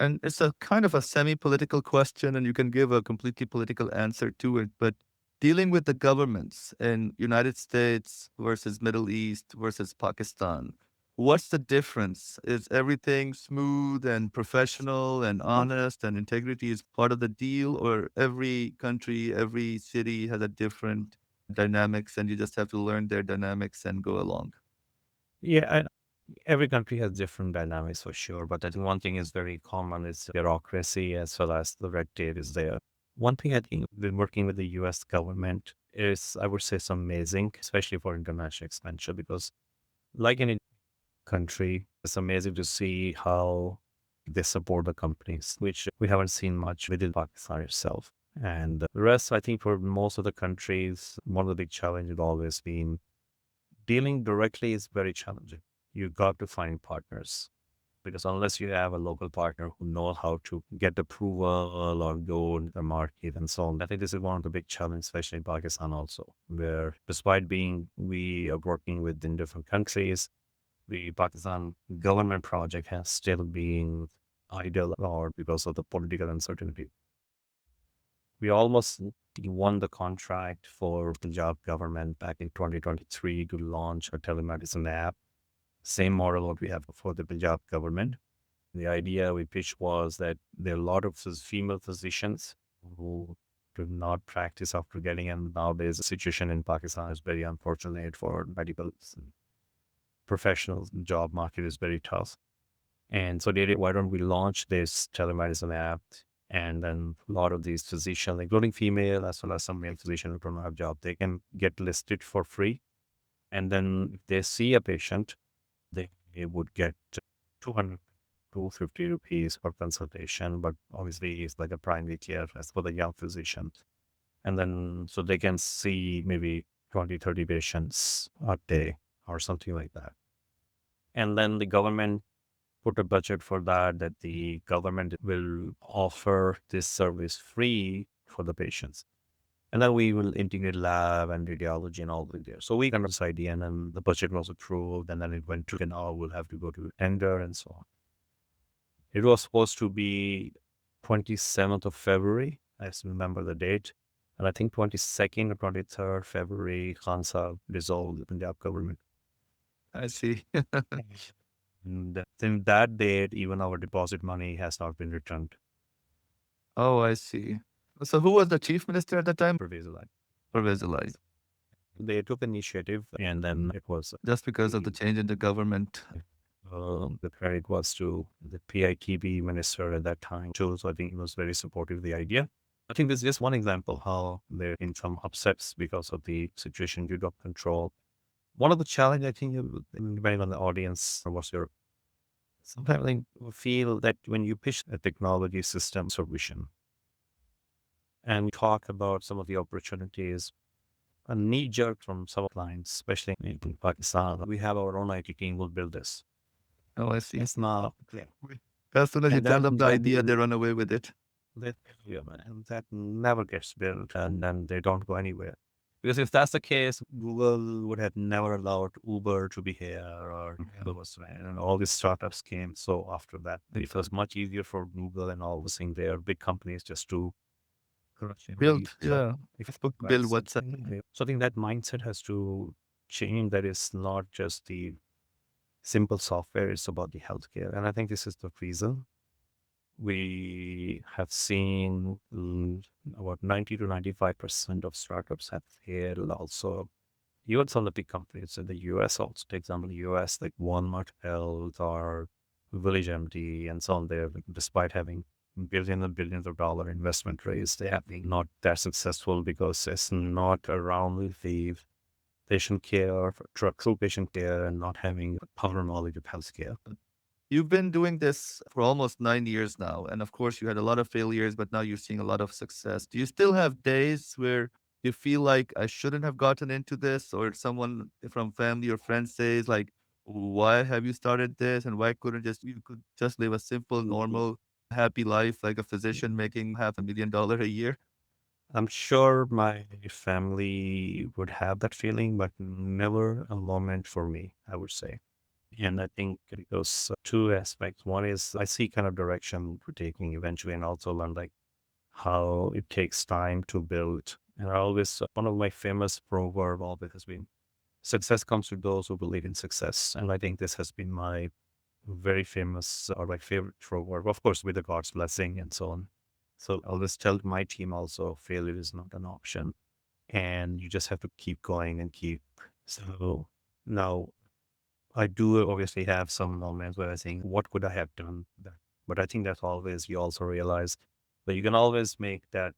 And it's a kind of a semi-political question, and you can give a completely political answer to it. But dealing with the governments in United States versus Middle East versus Pakistan, what's the difference? Is everything smooth and professional and honest and integrity is part of the deal, or every country, every city has a different dynamics, and you just have to learn their dynamics and go along? Yeah, every country has different dynamics for sure, but I think one thing is very common is bureaucracy as well as the red tape is there. One thing I think been working with the US government is, I would say, it's amazing, especially for international expansion, because like any country, it's amazing to see how they support the companies, which we haven't seen much within Pakistan itself. And the rest, I think for most of the countries, one of the big challenges has always been dealing directly is very challenging. You got to find partners because unless you have a local partner who knows how to get approval or go in the market and so on, I think this is one of the big challenges, especially in Pakistan also, where despite being we are working within different countries, the Pakistan government project has still been idle or because of the political uncertainty. We almost won the contract for Punjab government back in 2023 to launch a telemedicine app. Same model what we have for the Punjab government. The idea we pitched was that there are a lot of female physicians who do not practice after getting, and nowadays the situation in Pakistan is very unfortunate for medical professionals. The job market is very tough. And so they did, why don't we launch this telemedicine app? And then a lot of these physicians, including female as well as some male physicians who don't have a job, they can get listed for free. And then if they see a patient, they would get 200 250 rupees per consultation, but obviously it's like a primary care as for the young physician. And then so they can see maybe 20, 30 patients a day or something like that. And then the government put a budget for that the government will offer this service free for the patients. And then we will integrate lab and radiology and all in there. So we kind of this idea, and then the budget was approved, and then it went to, and now we'll have to go to tender and so on. It was supposed to be 27th of February. I still remember the date. And I think 22nd or 23rd February, Khansa dissolved the Punjab government. I see. And in that date, even our deposit money has not been returned. Oh, I see. So who was the chief minister at the time? Pervez Ali. Pervez Ali. They took initiative, and then it was Just because of the change in the government. the credit was to the PITB minister at that time too. So I think he was very supportive of the idea. I think this is just one example how there in some upsets because of the situation you don't control. One of the challenge I think, depending on the audience or what's your, sometimes I feel that when you pitch a technology system solution and talk about some of the opportunities, a knee jerk from some clients, especially in Pakistan, we have our own IT team, will build this. Oh, I see. It's not clear. As soon as you And tell that, them the idea, they run away with it. and that never gets built, and then they don't go anywhere. Because if that's the case, Google would have never allowed Uber to be here, or Google was, and all these startups came. So after that, it was much easier for Google and all the things there, big companies, just to Build, yeah. Facebook, Build WhatsApp. So I think that mindset has to change. That is not just the simple software; it's about the healthcare, and I think this is the reason we have seen about 90 to 95% of startups have failed. Also, even some of the big companies in the US, also, take example, the US, like Walmart Health or Village MD and so on, there, like, despite having billions and billions of dollar investment raised, they have been not that successful because it's not around the patient care, true patient care, and not having power knowledge of healthcare. You've been doing this for almost 9 years now. And of course, you had a lot of failures, but now you're seeing a lot of success. Do you still have days where you feel like I shouldn't have gotten into this? Or someone from family or friends says, like, why have you started this? And why couldn't you could just live a simple, normal, happy life like a physician making $500,000 a year? I'm sure my family would have that feeling, but never a moment for me, I would say. And I think it goes two aspects. One is I see kind of direction we're taking eventually, and also learn like how it takes time to build. And I always, one of my famous proverb always has been, success comes to those who believe in success. And I think this has been my very famous or my favorite proverb, of course, with the God's blessing and so on. So I always tell my team also, failure is not an option. And you just have to keep going and keep. So now I do obviously have some moments where I think, what could I have done? But I think that's always, you also realize that you can always make that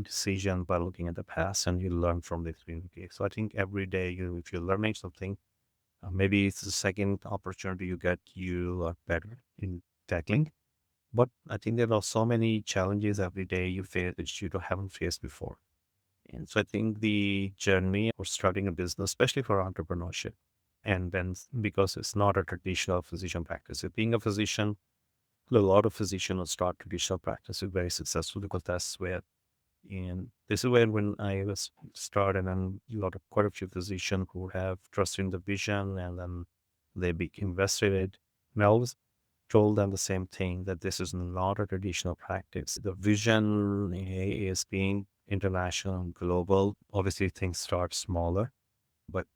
decision by looking at the past and you learn from the experience. Okay. So I think every day, if you're learning something, maybe it's the second opportunity you get, you are better in tackling. But I think there are so many challenges every day you face that you haven't faced before. And so I think the journey for starting a business, especially for entrepreneurship, and then because it's not a traditional physician practice. If being a physician, a lot of physicians will start traditional practice is very successful because that's where, and this is where when I was started, and quite a few physicians who have trust in the vision, and then they became invested in it. And I always told them the same thing, that this is not a traditional practice. The vision is being international and global. Obviously, things start smaller. But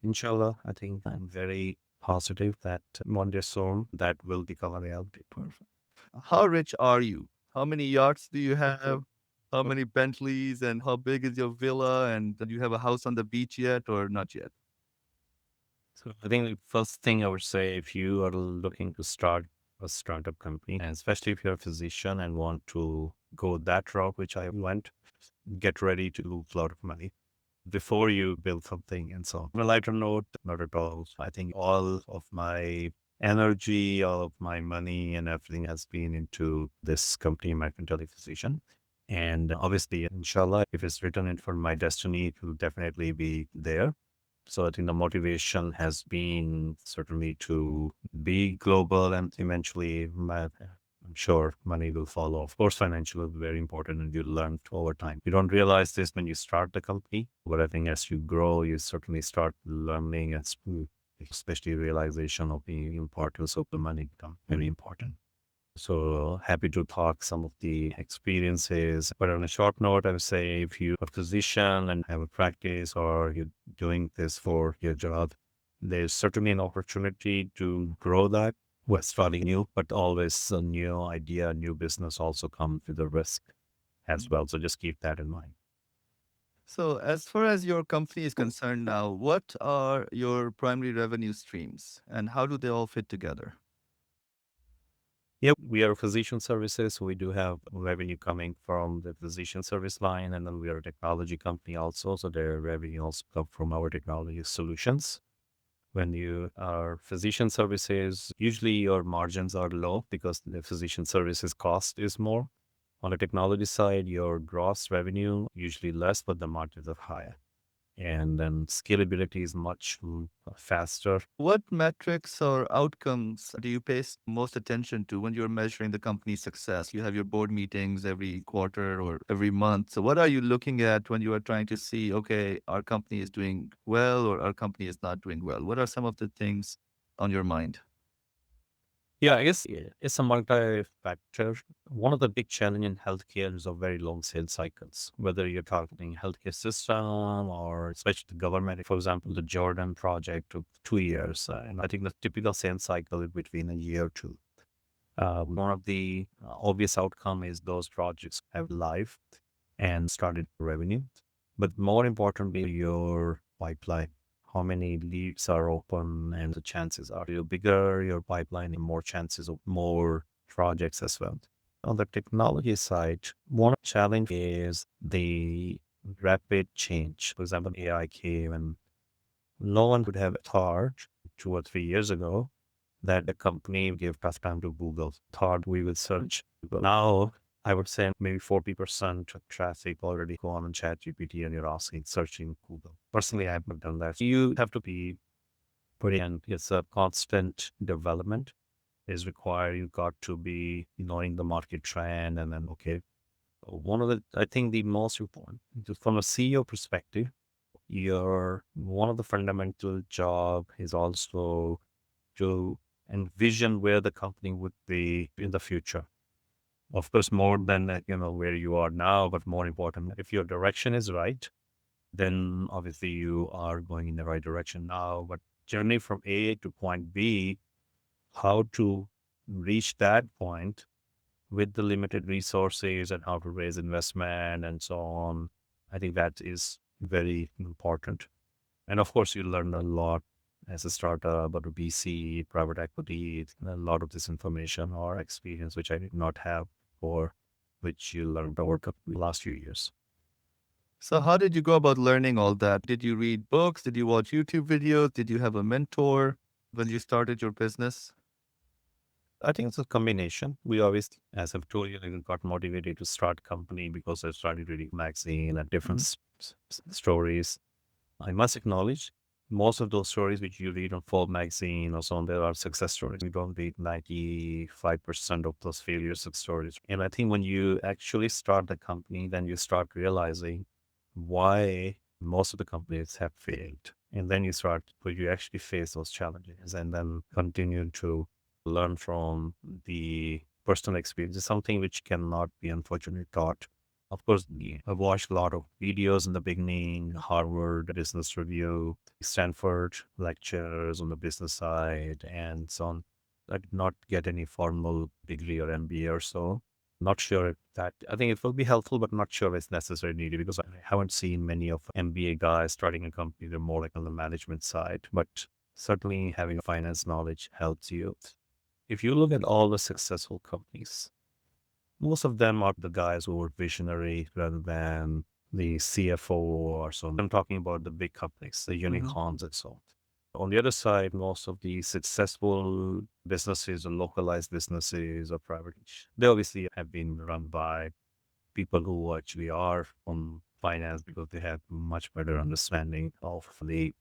inshallah, I think I'm very positive that one day soon that will become a reality. Perfect. How rich are you? How many yachts do you have? How many Bentleys? And how big is your villa? And do you have a house on the beach yet or not yet? So I think the first thing I would say, if you are looking to start a startup company, and especially if you're a physician and want to go that route, which I went, get ready to lose a lot of money before you build something and so on. On a lighter note, not at all. I think all of my energy, all of my money and everything has been into this company, American TelePhysicians. And obviously, inshallah, if it's written in for my destiny, it will definitely be there. So I think the motivation has been certainly to be global and eventually I'm sure money will follow. Of course, financial is very important and you learn over time. You don't realize this when you start the company, but I think as you grow, you certainly start learning and especially realization of the importance of the money become very important. So happy to talk some of the experiences. But on a short note, I would say if you're a physician and have a practice or you're doing this for your job, there's certainly an opportunity to grow that with starting new, but always a new idea, new business also comes with a risk as well. So just keep that in mind. So, as far as your company is concerned now, what are your primary revenue streams and how do they all fit together? Yeah, we are physician services. So we do have revenue coming from the physician service line, and then we are a technology company also. So their revenue also come from our technology solutions. When you are physician services, usually your margins are low because the physician services cost is more. On the technology side, your gross revenue usually less, but the margins are higher. And then scalability is much faster. What metrics or outcomes do you pay most attention to when you're measuring the company's success? You have your board meetings every quarter or every month. So, what are you looking at when you are trying to see, okay, our company is doing well or our company is not doing well? What are some of the things on your mind? Yeah, I guess it's a multi-factor. One of the big challenge in healthcare is a very long sales cycles, whether you're talking healthcare system or especially the government. For example, the Jordan project took 2 years. And I think the typical sales cycle is between a year or two. One of the obvious outcome is those projects have live and started revenue. But more importantly, your pipeline, how many leads are open and the chances are you bigger your pipeline, the more chances of more projects as well. On the technology side, one challenge is the rapid change. For example, AI came and no one could have thought 2 or 3 years ago that the company gave tough time to Google. Thought we will search. But now I would say maybe 40% of traffic already go on ChatGPT and you're asking, searching Google. Personally, I haven't done that. You have to be putting in, it's a constant development is required. You've got to be knowing the market trend and then, okay. One of the, I think the most important, just from a CEO perspective, your one of the fundamental job is also to envision where the company would be in the future. Of course, more than where you are now, but more important, if your direction is right, then obviously you are going in the right direction now. But journey from A to point B, how to reach that point with the limited resources and how to raise investment and so on. I think that is very important. And of course, you learn a lot as a startup, but a VC, private equity, a lot of this information or experience, which I did not have or which you learned over the last few years. So, how did you go about learning all that? Did you read books? Did you watch YouTube videos? Did you have a mentor when you started your business? I think it's a combination. We always, as I've told you, got motivated to start company because I started reading magazine and different stories. I must acknowledge most of those stories which you read on Forbes magazine or so on, there are success stories. We don't read 95% of those failure success stories. And I think when you actually start the company, then you start realizing why most of the companies have failed. And then you start, but you actually face those challenges and then continue to learn from the personal experience. It's something which cannot be unfortunately taught. Of course, I've watched a lot of videos in the beginning, Harvard Business Review, Stanford lectures on the business side, and so on. I did not get any formal degree or MBA or so. Not sure if that, I think it will be helpful, but not sure if it's necessarily needed because I haven't seen many of MBA guys starting a company. They're more like on the management side, but certainly having finance knowledge helps you. If you look at all the successful companies, most of them are the guys who were visionary rather than the CFO or so. I'm talking about the big companies, the unicorns and so on. On the other side, most of the successful businesses or localized businesses or private, they obviously have been run by people who actually are on finance because they have much better understanding of the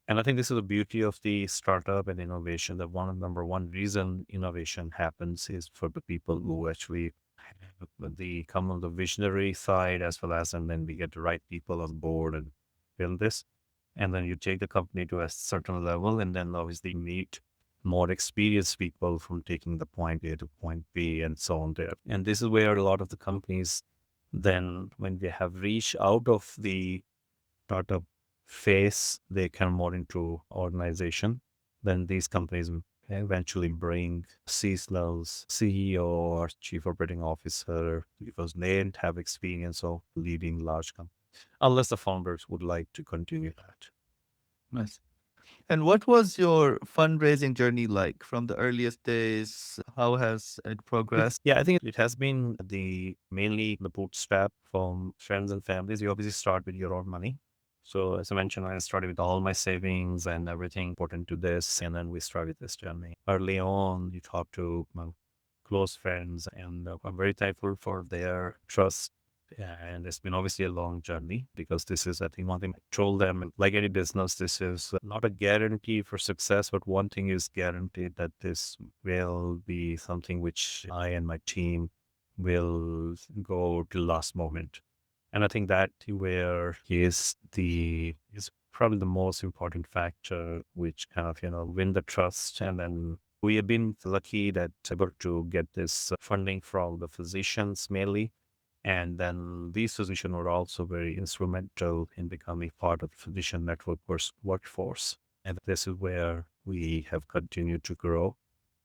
And I think this is the beauty of the startup and innovation. That number one reason innovation happens is for the people who actually come on the visionary side as well as, and then we get the right people on board and build this. And then you take the company to a certain level, and then obviously meet more experienced people from taking the point A to point B and so on there. And this is where a lot of the companies then, when they have reached out of the startup phase, they come more into organization. Then these companies eventually bring C-levels, CEO or chief operating officer, because they didn't have experience of leading large companies, unless the founders would like to continue that. Nice. And what was your fundraising journey like from the earliest days? How has it progressed? Yeah, I think it has been mainly the bootstrap from friends and families. You obviously start with your own money. So as I mentioned, I started with all my savings and everything important to this, and then we started this journey. Early on, you talk to my close friends, and I'm very thankful for their trust. Yeah, and it's been obviously a long journey, because this is, I think, one thing I told them, like any business, this is not a guarantee for success, but one thing is guaranteed, that this will be something which I and my team will go to last moment. And I think that where is probably the most important factor, which kind of, win the trust. And then we have been lucky that able to get this funding from the physicians mainly. And then these physicians were also very instrumental in becoming part of the physician network workforce. And this is where we have continued to grow.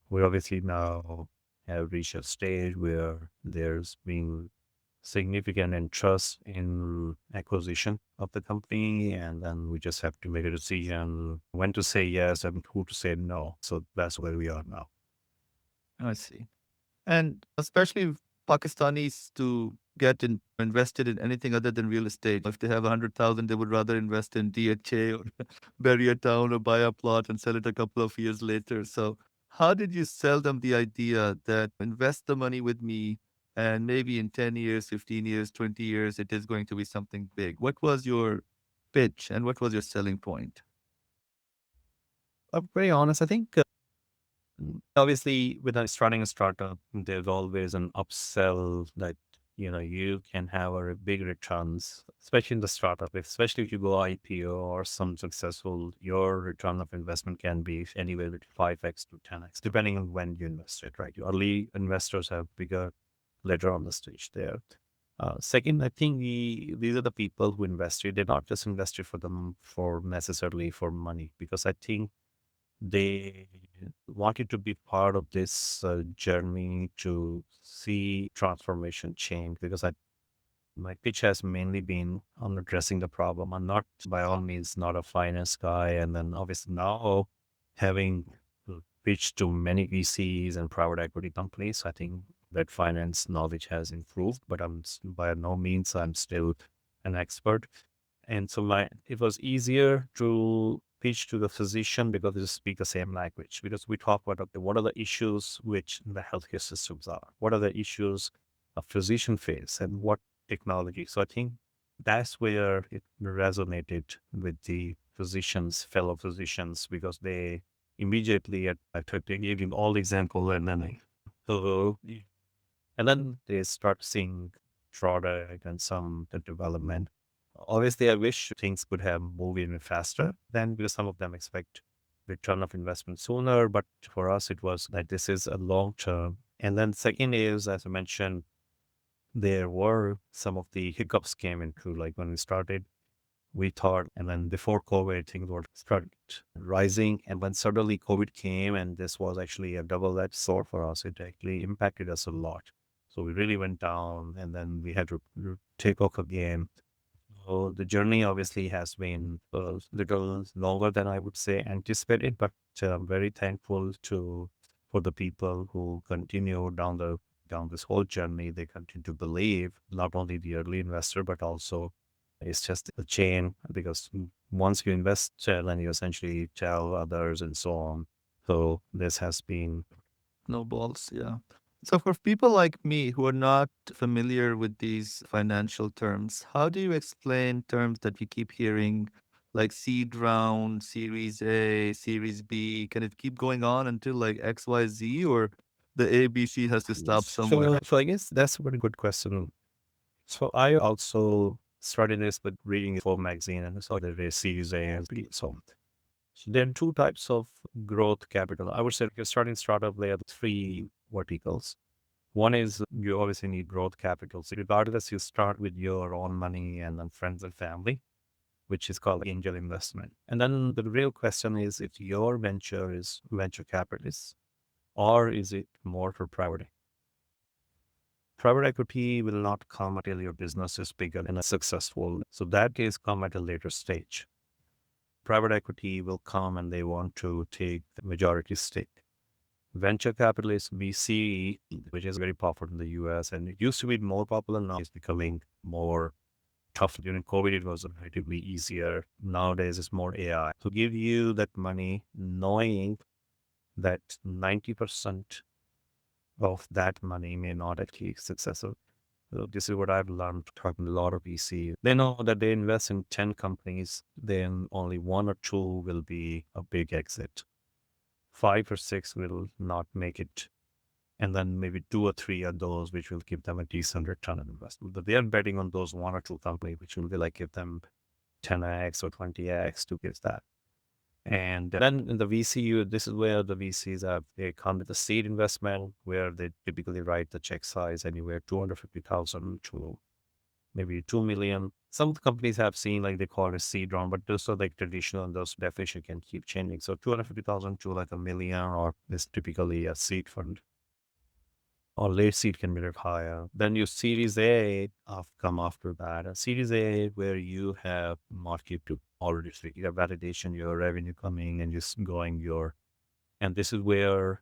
We obviously now have reached a stage where there's been significant interest in acquisition of the company. And then we just have to make a decision when to say yes and who to say no. So that's where we are now. I see. And especially Pakistanis to get invested in anything other than real estate. If they have 100,000, they would rather invest in DHA or bury a town or buy a plot and sell it a couple of years later. So how did you sell them the idea that invest the money with me and maybe in 10 years, 15 years, 20 years, it is going to be something big? What was your pitch and what was your selling point? I'm very honest. I think obviously, when I starting a startup, there's always an upsell that you can have a big returns, especially in the startup. Especially if you go IPO or some successful, your return of investment can be anywhere between 5x to 10x, depending on when you invest it. Right, your early investors have bigger later on the stage there. Second, I think these are the people who invested. They're not just invested for necessarily for money, because I think they wanted to be part of this journey to see transformation change, because my pitch has mainly been on addressing the problem. I'm not by all means not a finance guy, and then obviously now having pitched to many VCs and private equity companies, I think that finance knowledge has improved, but by no means I'm still an expert. And so it was easier to pitch to the physician because they speak the same language. Because we talk about, okay, what are the issues which the healthcare systems are? What are the issues a physician face, and what technology? So I think that's where it resonated with the fellow physicians, because they immediately they gave him all the example, and then so and then they start seeing product and some the development. Obviously, I wish things could have moved even faster then, because some of them expect return of investment sooner. But for us, it was like this is a long term. And then second is, as I mentioned, there were some of the hiccups came into, like when we started, we thought, and then before COVID, things were started rising. And when suddenly COVID came, and this was actually a double-edged sword for us, it actually impacted us a lot. So we really went down, and then we had to take off again. So the journey obviously has been a little longer than I would say anticipated, but I'm very thankful for the people who continue down this whole journey. They continue to believe, not only the early investor, but also it's just a chain, because once you invest, then you essentially tell others and so on. So this has been Snowballs, yeah. So for people like me who are not familiar with these financial terms, how do you explain terms that we keep hearing like seed round, Series A, Series B? Can it keep going on until like XYZ, or the ABC has to stop somewhere? So I guess that's a very good question. So I also started this with reading Forbes magazine and saw that there's Series A and B. So there are two types of growth capital. I would say if you're starting startup, there are three verticals. One is you obviously need growth capital. So regardless, you start with your own money and then friends and family, which is called angel investment. And then the real question is if your venture is venture capitalist or is it more for private? Private equity will not come until your business is bigger and successful. So that case come at a later stage. Private equity will come and they want to take the majority stake. Venture capitalist VC, which is very popular in the US and it used to be more popular, now it's becoming more tough. During COVID, it was relatively easier. Nowadays, it's more AI. To give you that money, knowing that 90% of that money may not actually be successful. So this is what I've learned talking to a lot of VC. They know that they invest in 10 companies, then only one or two will be a big exit. 5 or 6 will not make it. And then maybe 2 or 3 are those which will give them a decent return on investment. But they're betting on those one or two companies, which will be like give them 10x or 20x to give that. And then in the VC, this is where the VCs have, they come with a seed investment where they typically write the check size anywhere 250,000 to maybe 2 million. Some companies have seen like they call it seed round, but those are like traditional and those definition can keep changing. So 250,000 to like a million or is typically a seed fund or late seed can be higher. Then your Series A come after that. A Series A where you have market to already speak, you have validation, your revenue coming and just going your, and this is where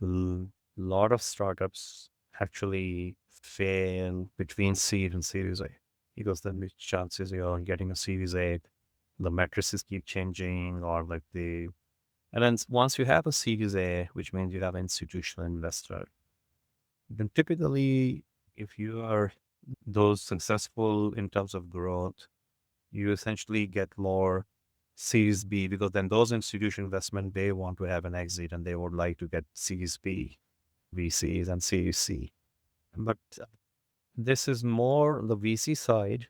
a lot of startups actually fail between seed and Series A because then the chances you're getting a Series A, the matrices keep changing or like the, and then once you have a Series A, which means you have institutional investor, then typically, if you are those successful in terms of growth, you essentially get more Series B because then those institutional investment, they want to have an exit and they would like to get Series B, VCs and Series C. But this is more on the VC side.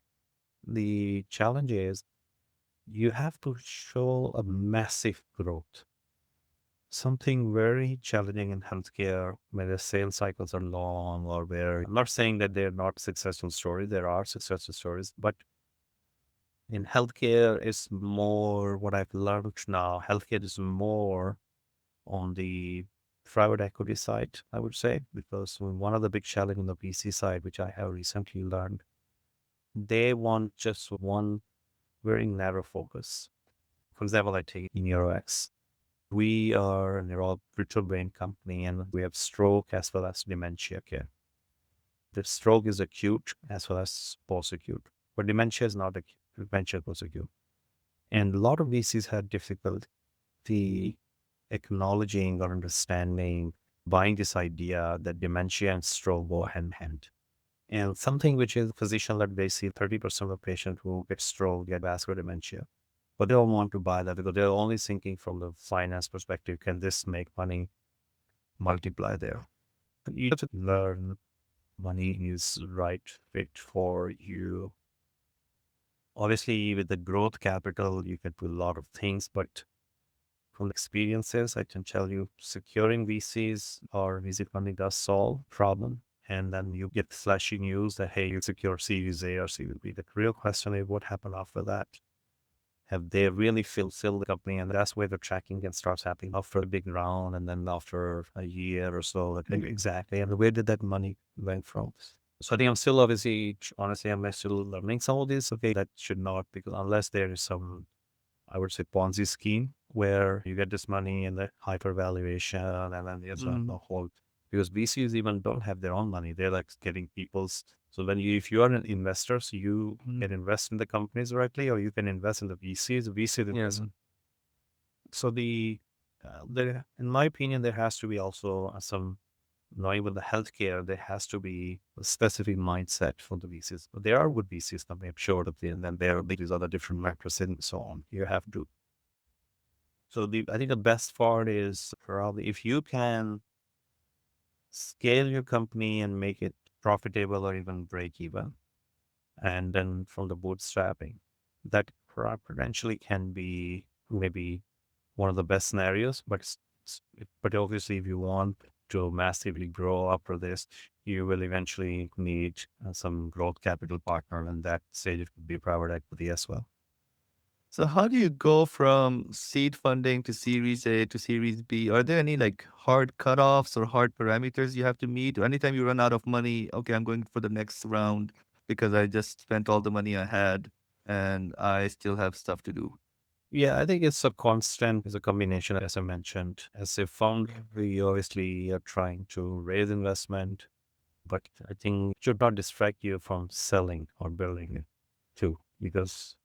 The challenge is you have to show a massive growth. Something very challenging in healthcare where the sales cycles are long or where I'm not saying that they're not successful stories. There are successful stories, but in healthcare it's more what I've learned now. Healthcare is more on the private equity side, I would say, because one of the big challenges on the VC side, which I have recently learned, they want just one very narrow focus. For example, I take NeuroX. We are a virtual brain company and we have stroke as well as dementia care. The stroke is acute as well as post-acute, but dementia is not acute, dementia is post-acute. And a lot of VCs had difficulty acknowledging or understanding, buying this idea that dementia and stroke go hand in hand. And something which is physician-led, they see 30% of patients who get stroke get vascular dementia. But they don't want to buy that because they're only thinking from the finance perspective, can this make money multiply there? You have to learn money is right fit for you. Obviously, with the growth capital, you can do a lot of things, but from experiences, I can tell you securing VCs or VC funding does solve problem. And then you get flashy news that, hey, you secure Series A or Series B. The real question is what happened after that? Have they really fulfilled the company? And that's where the tracking can start happening after a big round and then after a year or so. Like, exactly. And where did that money went from? So I think I'm still obviously, honestly, I'm still learning some of this. Okay, that should not, because unless there is some, I would say, Ponzi scheme where you get this money and the hyper valuation and then there's the whole, because VCs even don't have their own money. They're like getting people's. So when you, if you are an investor, so you can invest in the companies directly, or you can invest in the VCs. VC invest. So the, in my opinion, there has to be also some Now, even the healthcare, there has to be a specific mindset for the VCs. But there are good VCs, I'm sure, and then there are these other different macros and so on. You have to. So I think the best part is probably if you can scale your company and make it profitable or even break even, and then from the bootstrapping, that potentially can be maybe one of the best scenarios. But obviously, if you want to massively grow after this, you will eventually need some growth capital partner, and that stage it could be private equity as well. So how do you go from seed funding to Series A to Series B? Are there any like hard cutoffs or hard parameters you have to meet? Or anytime you run out of money, okay, I'm going for the next round because I just spent all the money I had and I still have stuff to do. Yeah, I think it's a constant, it's a combination, as I mentioned. As a founder, we obviously are trying to raise investment, but I think it should not distract you from selling or building it too, because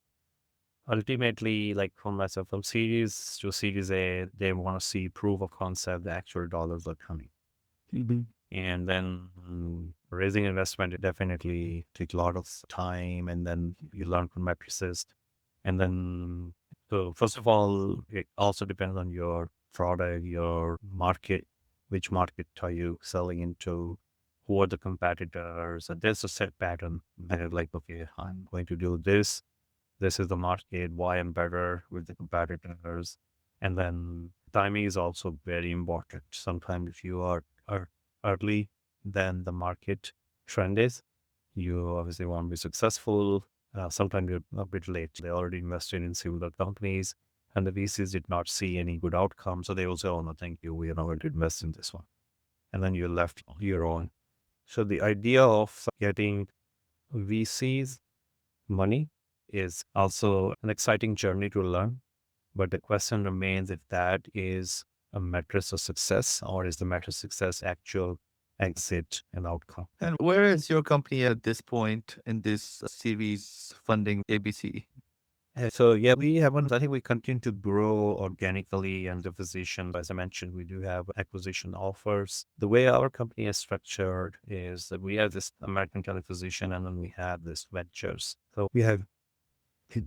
ultimately, like for myself, from Series to Series A, they want to see proof of concept, the actual dollars are coming. Mhm. And then raising investment, it definitely takes a lot of time, and then you learn from matrices. And then, so first of all, it also depends on your product, your market, which market are you selling into, who are the competitors. And there's a set pattern. Like, okay, I'm going to do this. This is the market, why I'm better with the competitors. And then timing is also very important. Sometimes if you are early than the market trend is, you obviously want to be successful. Sometimes you're a bit late. They already invested in similar companies and the VCs did not see any good outcome. So they also, oh no, thank you. We are not going to invest in this one. And then you're left your own. So the idea of getting VCs money is also an exciting journey to learn. But the question remains if that is a matrix of success or is the matrix of success actual exit and outcome. And where is your company at this point in this series funding ABC? So yeah, we haven't. I think we continue to grow organically, and the physician, as I mentioned, we do have acquisition offers. The way our company is structured is that we have this American TelePhysician, and then we have this ventures. So we have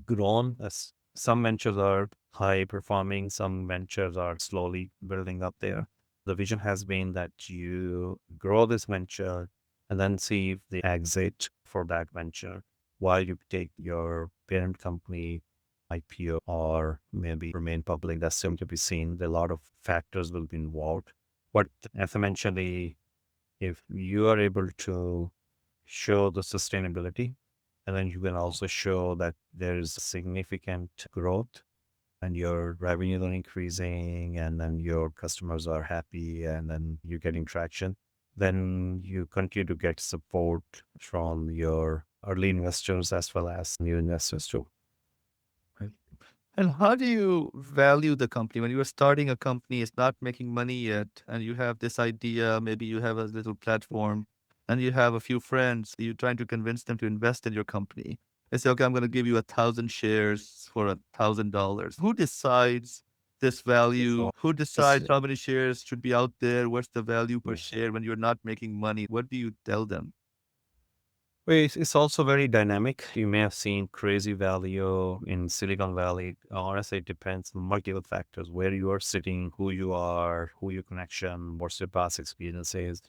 grown as some ventures are high performing, some ventures are slowly building up there. The vision has been that you grow this venture and then see if the exit for that venture while you take your parent company IPO or maybe remain public. That's still to be seen. A lot of factors will be involved. But as I mentioned, if you are able to show the sustainability, and then you can also show that there's significant growth and your revenues are increasing and then your customers are happy and then you're getting traction, then you continue to get support from your early investors as well as new investors too. Right. And how do you value the company when you are starting a company? It's not making money yet, and you have this idea. Maybe you have a little platform, and you have a few friends. You're trying to convince them to invest in your company. They say, "Okay, I'm going to give you 1,000 shares for $1,000." Who decides this value? So Who it's, decides how many shares should be out there? What's the value per share when you're not making money? What do you tell them? well, it's also very dynamic. You may have seen crazy value in Silicon Valley. Honestly, it depends on multiple factors, where you are sitting, who you are, who your connection, what's your past experiences.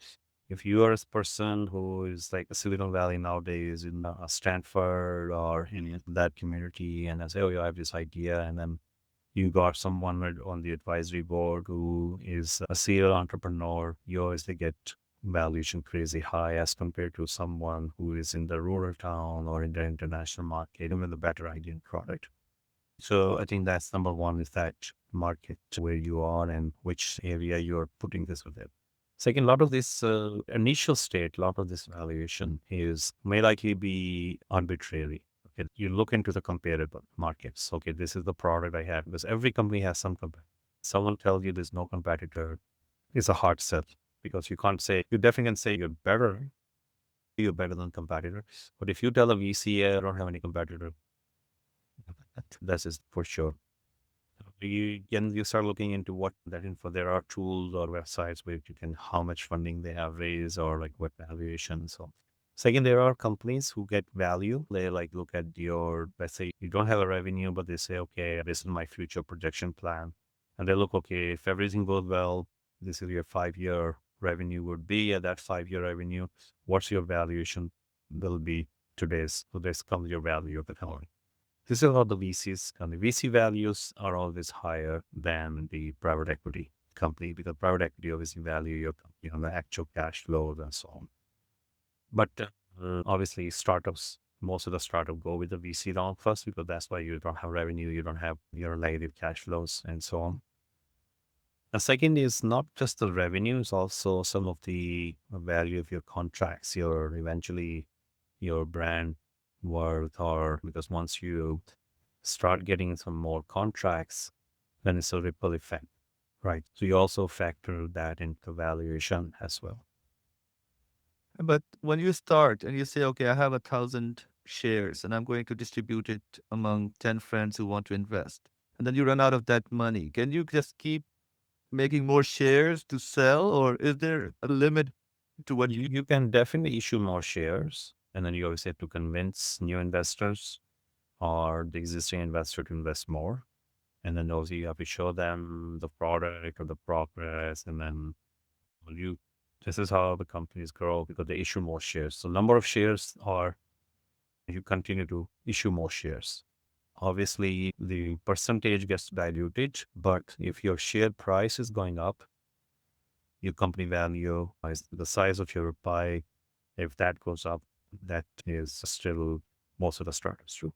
If you are a person who is like a Silicon Valley nowadays in Stanford or in that community, and I say, oh, yeah, I have this idea, and then you got someone on the advisory board who is a serial entrepreneur, you obviously get valuation crazy high as compared to someone who is in the rural town or in the international market, even with a better idea and product. So I think that's number one is that market where you are and which area you're putting this within. Second, a lot of this initial state, a lot of this valuation is may likely be arbitrary. Okay, you look into the comparable markets. Okay, this is the product I have because every company has some competitor. Someone tells you there's no competitor, it's a hard sell because you can't say you definitely can say you're better than competitor. But if you tell a VC, I don't have any competitor, that is for sure. You start looking into what that info. There are tools or websites where you can how much funding they have raised or like what valuation. So second, there are companies who get value. They like look at your, let's say you don't have a revenue, but they say, okay, this is my future projection plan. And they look, okay, if everything goes well, this is your 5-year revenue would be at that 5-year revenue. What's your valuation will be today's? So this comes your value of the company. This is how the VCs and the VC values are always higher than the private equity company because private equity obviously value your company on the actual cash flows and so on. But obviously startups, most of the startup go with the VC round first because that's why you don't have revenue, you don't have your negative cash flows and so on. The second is not just the revenue, it's also some of the value of your contracts, your eventually your brand worth, or because once you start getting some more contracts, then it's a ripple effect, right? So you also factor that into valuation as well. But when you start and you say, okay, I have 1,000 shares and I'm going to distribute it among 10 friends who want to invest, and then you run out of that money, can you just keep making more shares to sell, or is there a limit to what you? You can definitely issue more shares, and then you always have to convince new investors or the existing investor to invest more. And then also you have to show them the product or the progress, and then you. This is how the companies grow because they issue more shares. So number of shares are you continue to issue more shares. Obviously, the percentage gets diluted, but if your share price is going up, your company value, the size of your pie, if that goes up, that is still most of the startups too.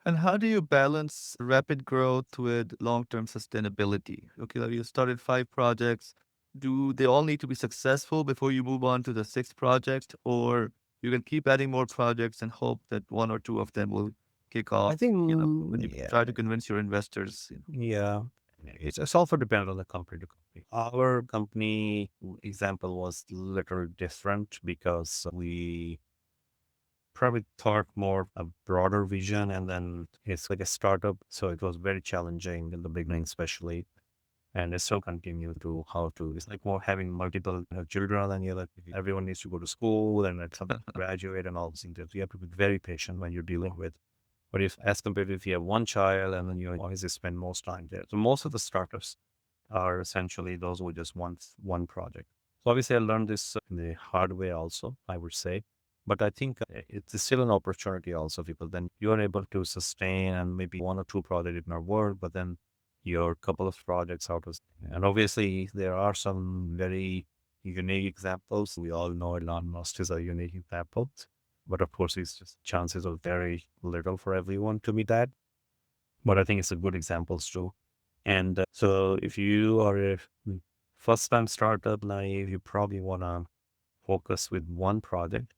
And how do you balance rapid growth with long-term sustainability? Okay, like you started 5 projects. Do they all need to be successful before you move on to the 6th project, or you can keep adding more projects and hope that one or two of them will kick I off? think, When you yeah, try to convince your investors. yeah. It's also dependent on the company to company. Our company example was little different because we probably thought more a broader vision, and then it's like a startup. So it was very challenging in the beginning, especially. And it still continue to how to, it's like more having multiple children and you're like, everyone needs to go to school and then some graduate and all these things. You have to be very patient when you're dealing with. But if, as compared to if you have one child and then you always spend most time there. So most of the startups are essentially those with just one project. So obviously I learned this the hard way also, I would say. But I think it's still an opportunity also because then you're able to sustain and maybe one or two projects did not work, but then your couple of projects out of, and obviously there are some very unique examples. We all know Elon Musk is a unique example, but of course it's just chances are very little for everyone to meet that. But I think it's a good examples too. And so if you are a first time startup naive, you probably want to focus with one project.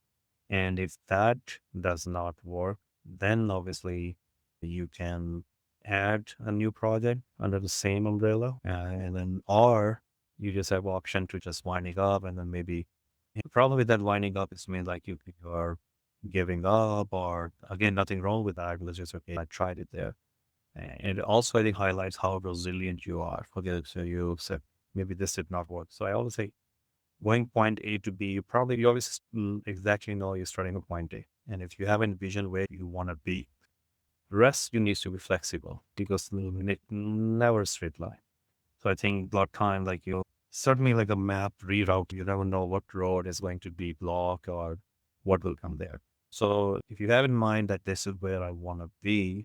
And if that does not work, then obviously you can add a new project under the same umbrella. And then, or you just have option to just winding up and then maybe the problem with that winding up is mean like you are giving up or again, nothing wrong with that. It's just, okay, I tried it there. And it also, I think, highlights how resilient you are. Okay, so you said maybe this did not work. So I always say going point A to B, you always exactly know you're starting at point A. And if you have a vision where you want to be, rest you need to be flexible because never a straight line. So I think a lot of time, like you certainly like a map reroute, you never know what road is going to be blocked or what will come there. So if you have in mind that this is where I want to be,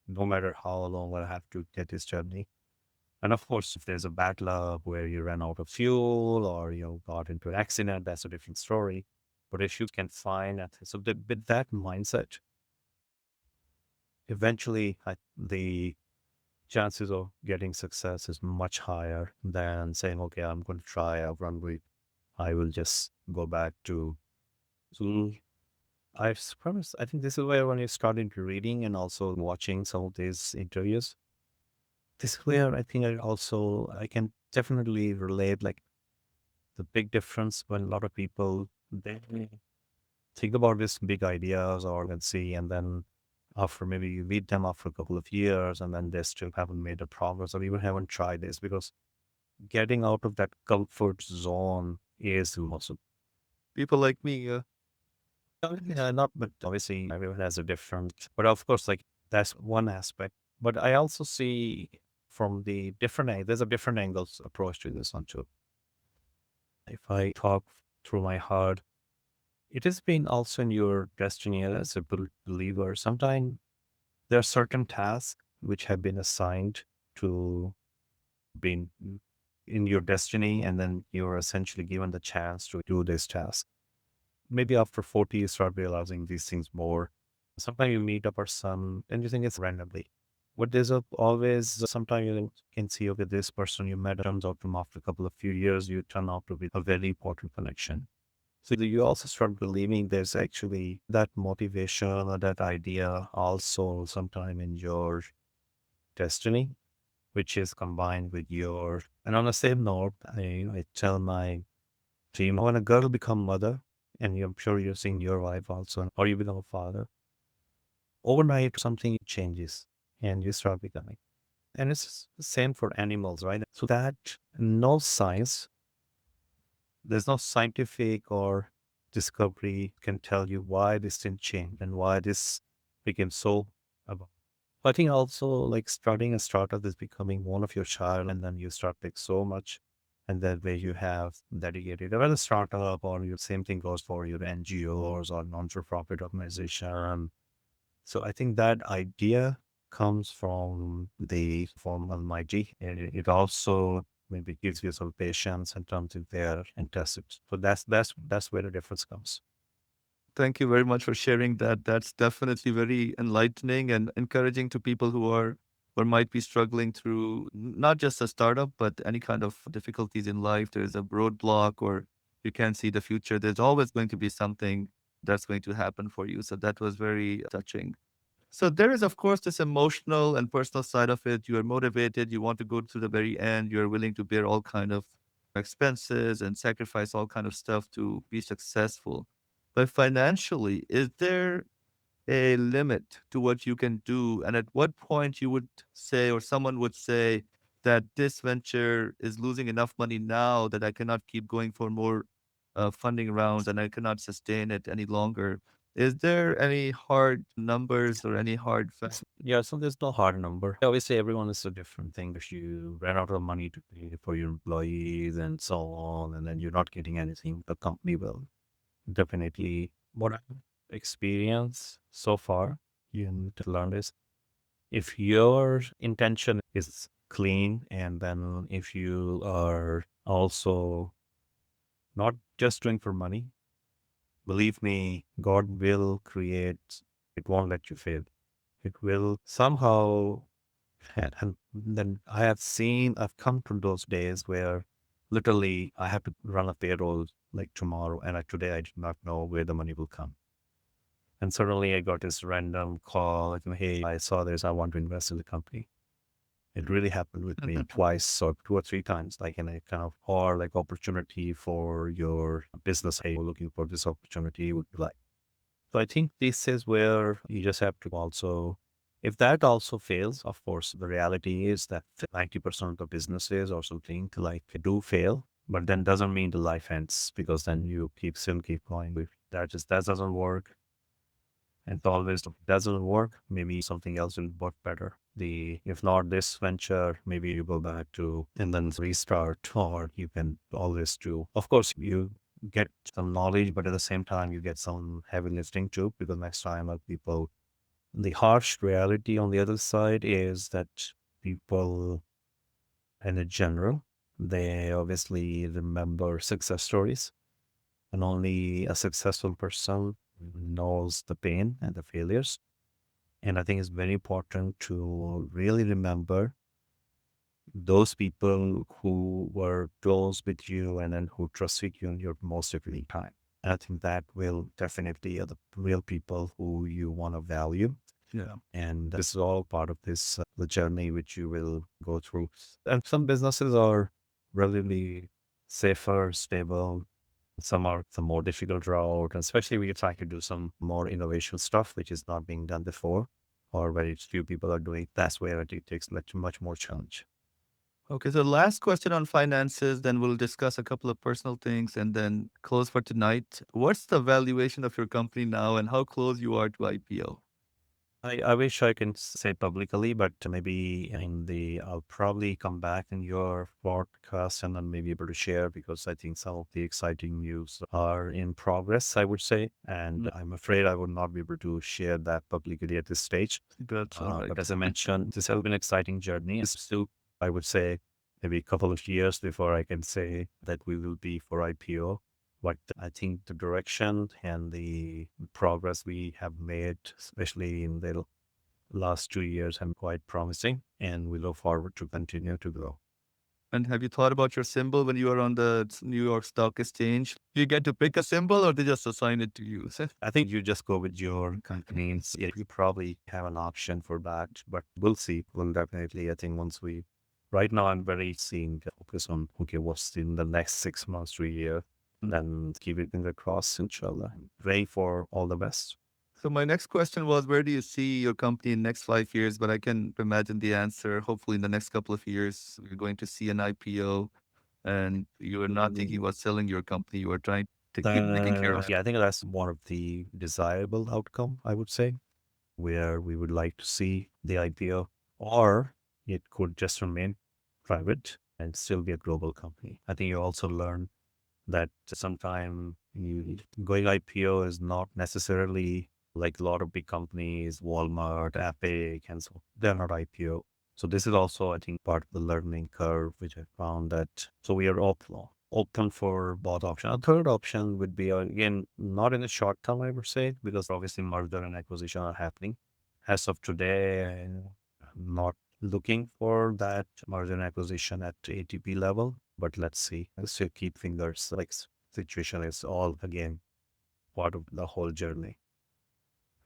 no matter how long I have to get this journey. And of course, if there's a bad luck where you ran out of fuel or you got into an accident, that's a different story. But if you can find that, so with that mindset, eventually the chances of getting success is much higher than saying, okay, I'm going to try a run with, I will just go back to. So I've promised, I think this is where when you start into reading and also watching some of these interviews, this is where I think I can definitely relate like the big difference when a lot of people they think about these big ideas or let's see, and then after maybe you meet them after a couple of years and then they still haven't made a progress or even haven't tried this, because getting out of that comfort zone is also, People like me, yeah, not, but obviously everyone has a different, but of course, like that's one aspect. But I also see from the different, there's a different angles approach to this one too. If I talk through my heart, it has been also in your destiny as a believer. Sometimes there are certain tasks which have been assigned to being in your destiny, and then you're essentially given the chance to do this task. Maybe after 40, you start realizing these things more. Sometimes you meet a person and you think it's randomly. But always, sometimes you can see, okay, this person you met turns out from after a couple of few years, you turn out to be a very important connection. So you also start believing there's actually that motivation or that idea also sometime in your destiny, which is combined with your. And on the same note, I tell my team, when a girl become mother, and I'm sure you're seeing your wife also, or you become a father, overnight something changes and you start becoming. And it's the same for animals, right? So that no science, there's no scientific or discovery can tell you why this thing changed and why this became so about. I think also like starting a startup is becoming one of your child, and then you start like so much, and that way you have dedicated, whether a startup or your same thing goes for your NGOs or non-for-profit organization. So I think that idea comes from Almighty, and it also maybe gives you some patience in terms of their and test it. So that's where the difference comes. thank you very much for sharing that. That's definitely very enlightening and encouraging to people who are or might be struggling through not just a startup, but any kind of difficulties in life. There's a roadblock or you can't see the future. There's always going to be something that's going to happen for you. So that was very touching. So there is, of course, this emotional and personal side of it. You are motivated. You want to go to the very end. You're willing to bear all kind of expenses and sacrifice all kind of stuff to be successful. But financially, is there a limit to what you can do? And at what point you would say, or someone would say, that this venture is losing enough money now that I cannot keep going for more funding rounds and I cannot sustain it any longer? Is there any hard numbers or any hard facts? Yeah, so there's no hard number. Obviously, everyone is a different thing. If you ran out of money to pay for your employees and so on, and then you're not getting anything, the company will definitely. What I've experienced so far, you need to learn this. If your intention is clean, and then if you are also not just doing for money, believe me, God will create, it won't let you fail. It will somehow, and then I've come from those days where literally I have to run a payroll like tomorrow, and today I do not know where the money will come. And suddenly I got this random call, like, hey, I saw this, I want to invest in the company. It really happened with me twice or two or three times, like in a kind of, or like opportunity for your business. Hey, we're looking for this opportunity, would be like. So I think this is where you just have to also, if that also fails, of course, the reality is that 90% of the businesses or something like do fail, but then doesn't mean the life ends, because then you still keep going with that doesn't work. And it always doesn't work. Maybe something else will work better. If not this venture, maybe you go back to and then restart, or you can always do. Of course, you get some knowledge, but at the same time, you get some heavy lifting too, because next time, people. The harsh reality on the other side is that people, in a general, they obviously remember success stories, and only a successful person knows the pain and the failures. And I think it's very important to really remember those people who were close with you and then who trusted you in your most difficult time. I think that will definitely are the real people who you want to value. Yeah. And this is all part of this the journey which you will go through. And some businesses are relatively safer, stable. Some are the more difficult route, especially when you're trying to do some more innovation stuff, which is not being done before. or very few people are doing. That's where it takes much more challenge. Okay, so last question on finances, then we'll discuss a couple of personal things and then close for tonight. What's the valuation of your company now and how close you are to IPO? I wish I can say publicly, but maybe I'll probably come back in your podcast and then maybe able to share because I think some of the exciting news are in progress, I would say. And I'm afraid I would not be able to share that publicly at this stage. That's all right. But as I mentioned, this has been an exciting journey. It's still, I would say, maybe a couple of years before I can say that we will be for IPO. But I think the direction and the progress we have made, especially in the last 2 years, have been quite promising, and we look forward to continue to grow. And have you thought about your symbol when you are on the New York Stock Exchange? Do you get to pick a symbol or they just assign it to you? I think you just go with your companies. Yeah, you probably have an option for that, but we'll see. We'll definitely, I think right now I'm very seeing focus on, okay, what's in the next 6 months to a year, and keep it in the cross, inshallah. Pray for all the best. So my next question was, where do you see your company in next 5 years? But I can imagine the answer. Hopefully in the next couple of years, we're going to see an IPO and you are not thinking about selling your company. You are trying to keep taking care of. Yeah, I think that's one of the desirable outcome, I would say, where we would like to see the IPO, or it could just remain private and still be a global company. I think you also learn that sometimes going IPO is not necessarily like a lot of big companies, Walmart, Epic, and so they're not IPO. So this is also, I think, part of the learning curve, which I found that. So we are open for both options. A third option would be, again, not in the short term, I would say, because obviously merger and acquisition are happening. As of today, I'm not looking for that merger and acquisition at ATP level, but let's see. Let's still keep fingers. Like situation is all again part of the whole journey.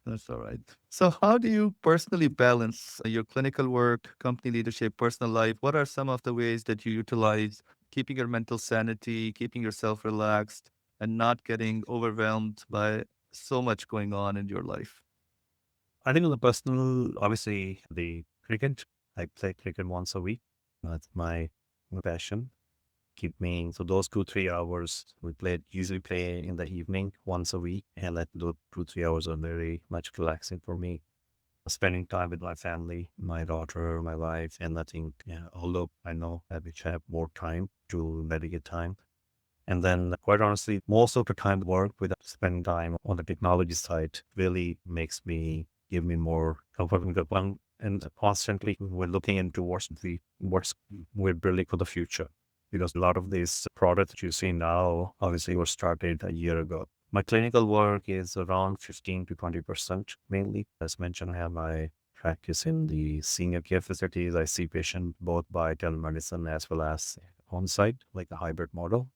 That's all right. So how do you personally balance your clinical work, company leadership, personal life? What are some of the ways that you utilize keeping your mental sanity, keeping yourself relaxed, and not getting overwhelmed by so much going on in your life? I think on the personal, obviously the cricket. I play cricket once a week. That's my passion. Keep me so those 2 3 hours usually play in the evening once a week, and that those 2 3 hours are very much relaxing for me. Spending time with my family, my daughter, my wife, and I think, yeah, although I know I wish I have more time to dedicate time. And then, quite honestly, most of the time work with spending time on the technology side really give me more comfort with the one. And constantly we're looking into what's we're building for the future. Because a lot of these products that you see now obviously were started a year ago. My clinical work is around 15 to 20% mainly. As mentioned, I have my practice in the senior care facilities. I see patients both by telemedicine as well as on site, like a hybrid model,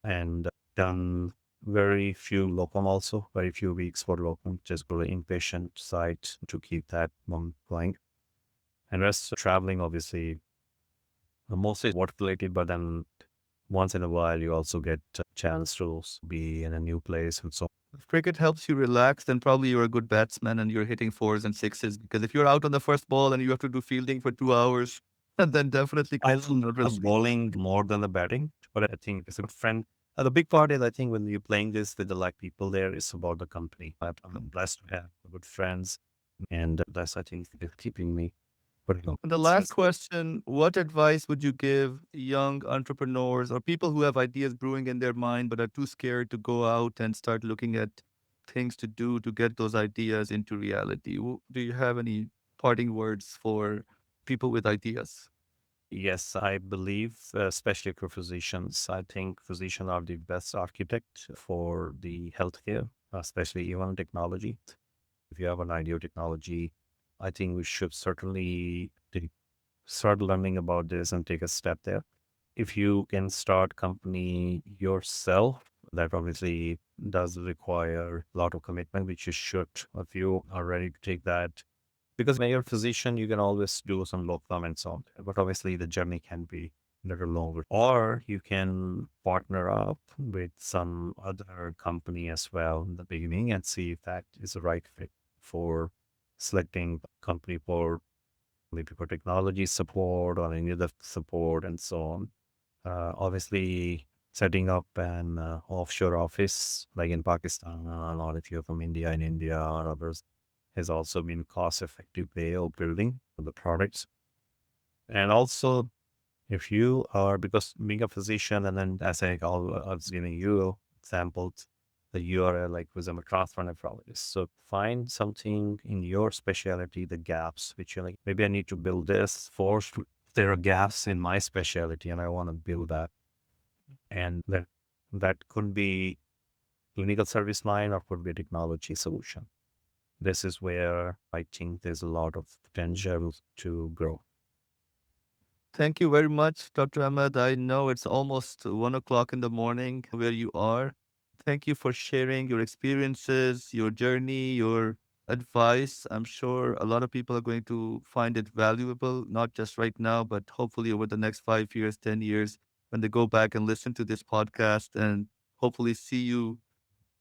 and done very few locum also, very few weeks for locum, just for the inpatient side to keep that one going. And rest traveling, obviously, mostly work related, but then once in a while you also get a chance to be in a new place and so. If cricket helps you relax, then probably you're a good batsman and you're hitting fours and sixes. Because if you're out on the first ball and you have to do fielding for 2 hours, then definitely I not really. love bowling more than the batting, but I think it's a good friend. The big part is, I think, when you're playing this with the like people there, it's about the company. I'm blessed to have good friends, and that's, I think, is keeping me. But And the last question, what advice would you give young entrepreneurs or people who have ideas brewing in their mind but are too scared to go out and start looking at things to do to get those ideas into reality? Do you have any parting words for people with ideas? yes, I believe, especially for physicians, I think physicians are the best architect for the healthcare, especially even technology. If you have an idea of technology, I think we should certainly start learning about this and take a step there. If you can start company yourself, that obviously does require a lot of commitment, which you should if you are ready to take that. Because when you're a physician, you can always do some locum and so on. But obviously the journey can be a little longer. Or you can partner up with some other company as well in the beginning and see if that is the right fit for selecting company for maybe for technology support or any other support and so on. Obviously, setting up an offshore office like in Pakistan, or if you're from India, in India or others, has also been cost-effective way of building the products. And also, if you are, because being a physician, and then as I was giving you examples, that you are like, for example, transfer nephrologist. So find something in your specialty, the gaps, which you're like, maybe I need to build this. First, there are gaps in my specialty, and I want to build that. And that could be clinical service line or could be a technology solution. This is where I think there's a lot of potential to grow. Thank you very much, Dr. Ahmed. I know it's almost 1 o'clock in the morning where you are. Thank you for sharing your experiences, your journey, your advice. I'm sure a lot of people are going to find it valuable, not just right now, but hopefully over the next 5 years, 10 years, when they go back and listen to this podcast and hopefully see you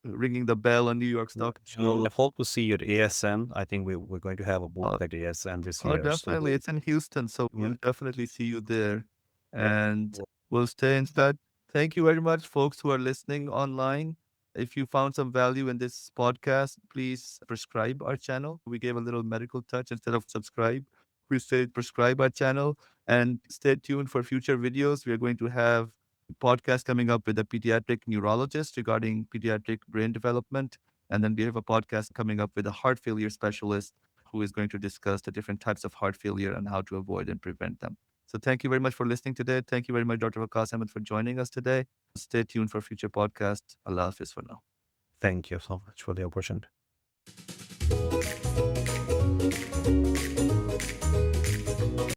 ringing the bell on New York Stock I Exchange. hope to see you at ASN. I think we're going to have a booth at ASN this Oh, year. So definitely. It's in Houston, so yeah, we'll definitely see you there. And well, we'll stay in touch. Thank you very much, folks who are listening online. If you found some value in this podcast, please prescribe our channel. We gave a little medical touch instead of subscribe. We said prescribe our channel and stay tuned for future videos. We are going to have a podcast coming up with a pediatric neurologist regarding pediatric brain development. And then we have a podcast coming up with a heart failure specialist who is going to discuss the different types of heart failure and how to avoid and prevent them. So thank you very much for listening today. Thank you very much, Dr. Waqas Ahmed, for joining us today. Stay tuned for future podcasts. Allah Hafiz for now. thank you so much for the opportunity.